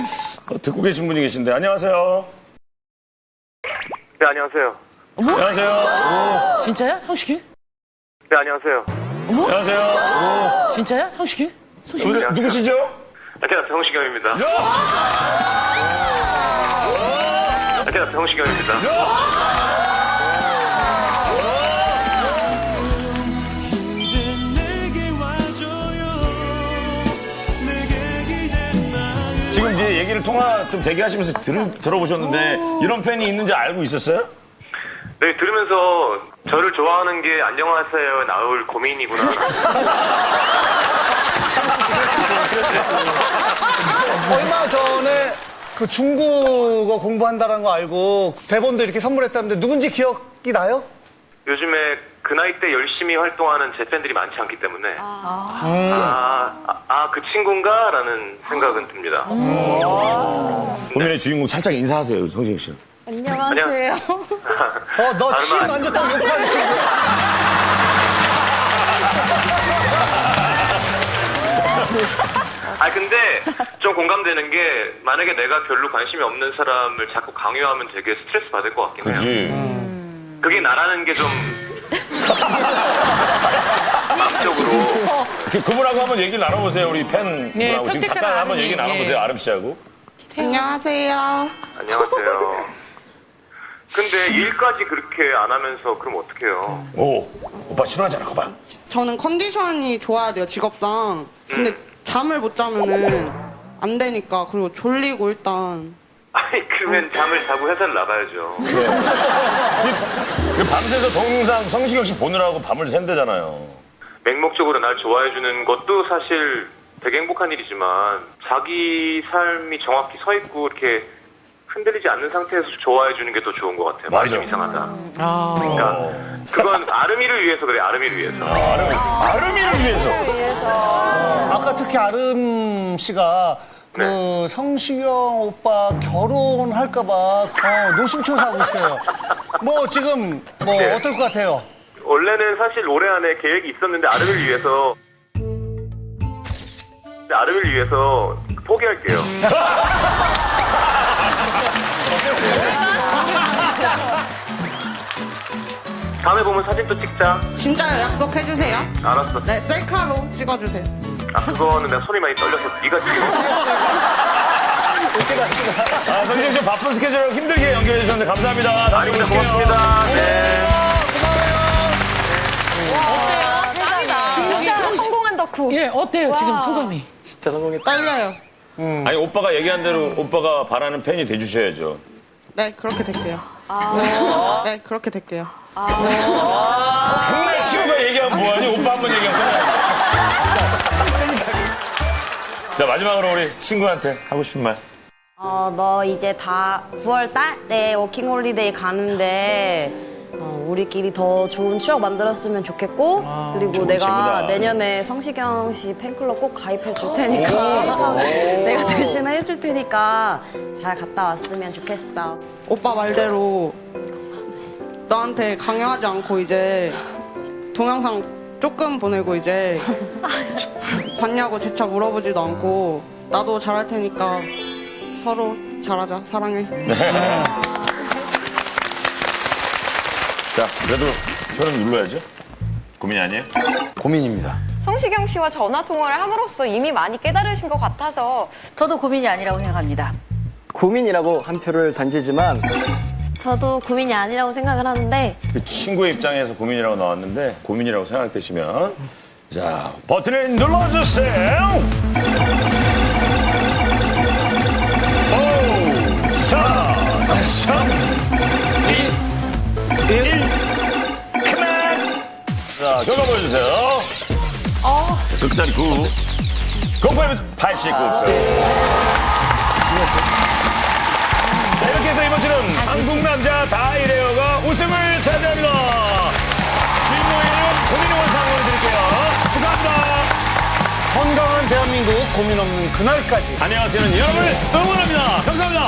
듣고 계신 분이 계신데 안녕하세요. 네, 안녕하세요. 진짜야? 성시경? 네, 안녕하세요. 안녕하세요. 진짜야? 성시경? 누구시죠? 안녕하세요, 성시경입니다. 안녕하세요, 성시경입니다. 지금 이제 얘기를 통화 좀 대기하시면서 들어보셨는데 이런 팬이 있는지 알고 있었어요? 네, 들으면서 저를 좋아하는 게 안녕하세요 나올 고민이구나. 얼마 전에 그 중국어 공부한다는 거 알고 대본도 이렇게 선물했다는데 누군지 기억이 나요? 요즘에 그 나이 때 열심히 활동하는 제 팬들이 많지 않기 때문에 그 친구인가? 라는 생각은 듭니다. 고민의 주인공 살짝 인사하세요, 성시경 씨. 안녕하세요. 너 치 완전 딱 욕하는 친구. 근데 좀 공감되는 게 만약에 내가 별로 관심이 없는 사람을 자꾸 강요하면 되게 스트레스 받을 것 같긴 해요. 그지. 그게 나라는 게 좀 마음적으로. 그분하고 한번 얘기를 나눠보세요, 우리 팬분하고. 네, 지금 평택 잠깐 한번 아름이. 얘기 나눠보세요, 아름 씨하고. 안녕하세요. 안녕하세요. 근데 일까지 그렇게 안 하면서 그럼 어떡해요? 오, 오빠 싫어하잖아, 거봐. 저는 컨디션이 좋아야 돼요, 직업상. 근데 잠을 못 자면은 안 되니까. 그리고 졸리고 일단. 그러면 잠을 자고 회사를 나가야죠. 그 밤새서 동영상 성시경 씨 보느라고 밤을 샌대잖아요. 맹목적으로 날 좋아해주는 것도 사실 되게 행복한 일이지만 자기 삶이 정확히 서 있고 이렇게 흔들리지 않는 상태에서 좋아해주는 게 더 좋은 것 같아요. 말이 좀 이상하다. 그러니까 그건 아름이를 위해서 그래, 아름이를 위해서. 아름이를 위해서. 아까 특히 아름 씨가 그 성시경 오빠 결혼할까봐 노심초사하고 있어요. 뭐 지금 뭐 네. 어떨 것 같아요? 원래는 사실 올해 안에 계획이 있었는데 아름이를 위해서 포기할게요. 다음에 보면 사진 또 찍자. 진짜요? 약속해주세요. 알았어. 네, 셀카로 찍어주세요. 그거는 내가 손이 많이 떨려서 네가 찍어. 성시경 씨 바쁜 스케줄 힘들게 연결해 주셨는데 감사합니다. 다음에 아닙니다. 뵐게요. 고맙습니다. 네. 진짜 성공한 덕후. 예, 어때요 지금 소감이? 진짜 성공했다. 떨려요. 아니 오빠가 얘기한 대로 오빠가 바라는 팬이 돼주셔야죠. 네, 그렇게 될게요. 네, 그렇게 될게요. 맨날 친구가 얘기하면 뭐하니? 오빠 한번 얘기하면 자 마지막으로 우리 친구한테 하고 싶은 말. 너 이제 다 9월 달에 워킹홀리데이 가는데 우리끼리 더 좋은 추억 만들었으면 좋겠고 그리고 좋은 내가 친구다. 내년에 성시경 씨 팬클럽 꼭 가입해 줄 테니까 내가 대신 해줄 테니까 잘 갔다 왔으면 좋겠어. 오빠 말대로 너한테 강요하지 않고 이제 동영상 조금 보내고 이제 봤냐고 재차 물어보지도 않고 나도 잘할 테니까 서로 잘하자. 사랑해. 자 그래도 혀는 눌러야죠. 고민이 아니에요? 고민입니다. 성시경 씨와 전화 통화를 함으로써 이미 많이 깨달으신 것 같아서 저도 고민이 아니라고 생각합니다. 고민이라고 한 표를 던지지만 저도 고민이 아니라고 생각을 하는데 그 친구의 입장에서 고민이라고 나왔는데 고민이라고 생각되시면 자 버튼을 눌러주세요. 5, 4, 3, 2, 1 그만. 자 결과 보여주세요. 극자리 9 공포의 89표. 자, 이렇게 해서 이번 주는 한국 남자 다이레어가 우승을 차지합니다. 주인공에는 고민 원상으로 드릴게요. 축하합니다. 건강한 대한민국 고민 없는 그날까지. 안녕하세요. 여러분을 응원합니다. 감사합니다.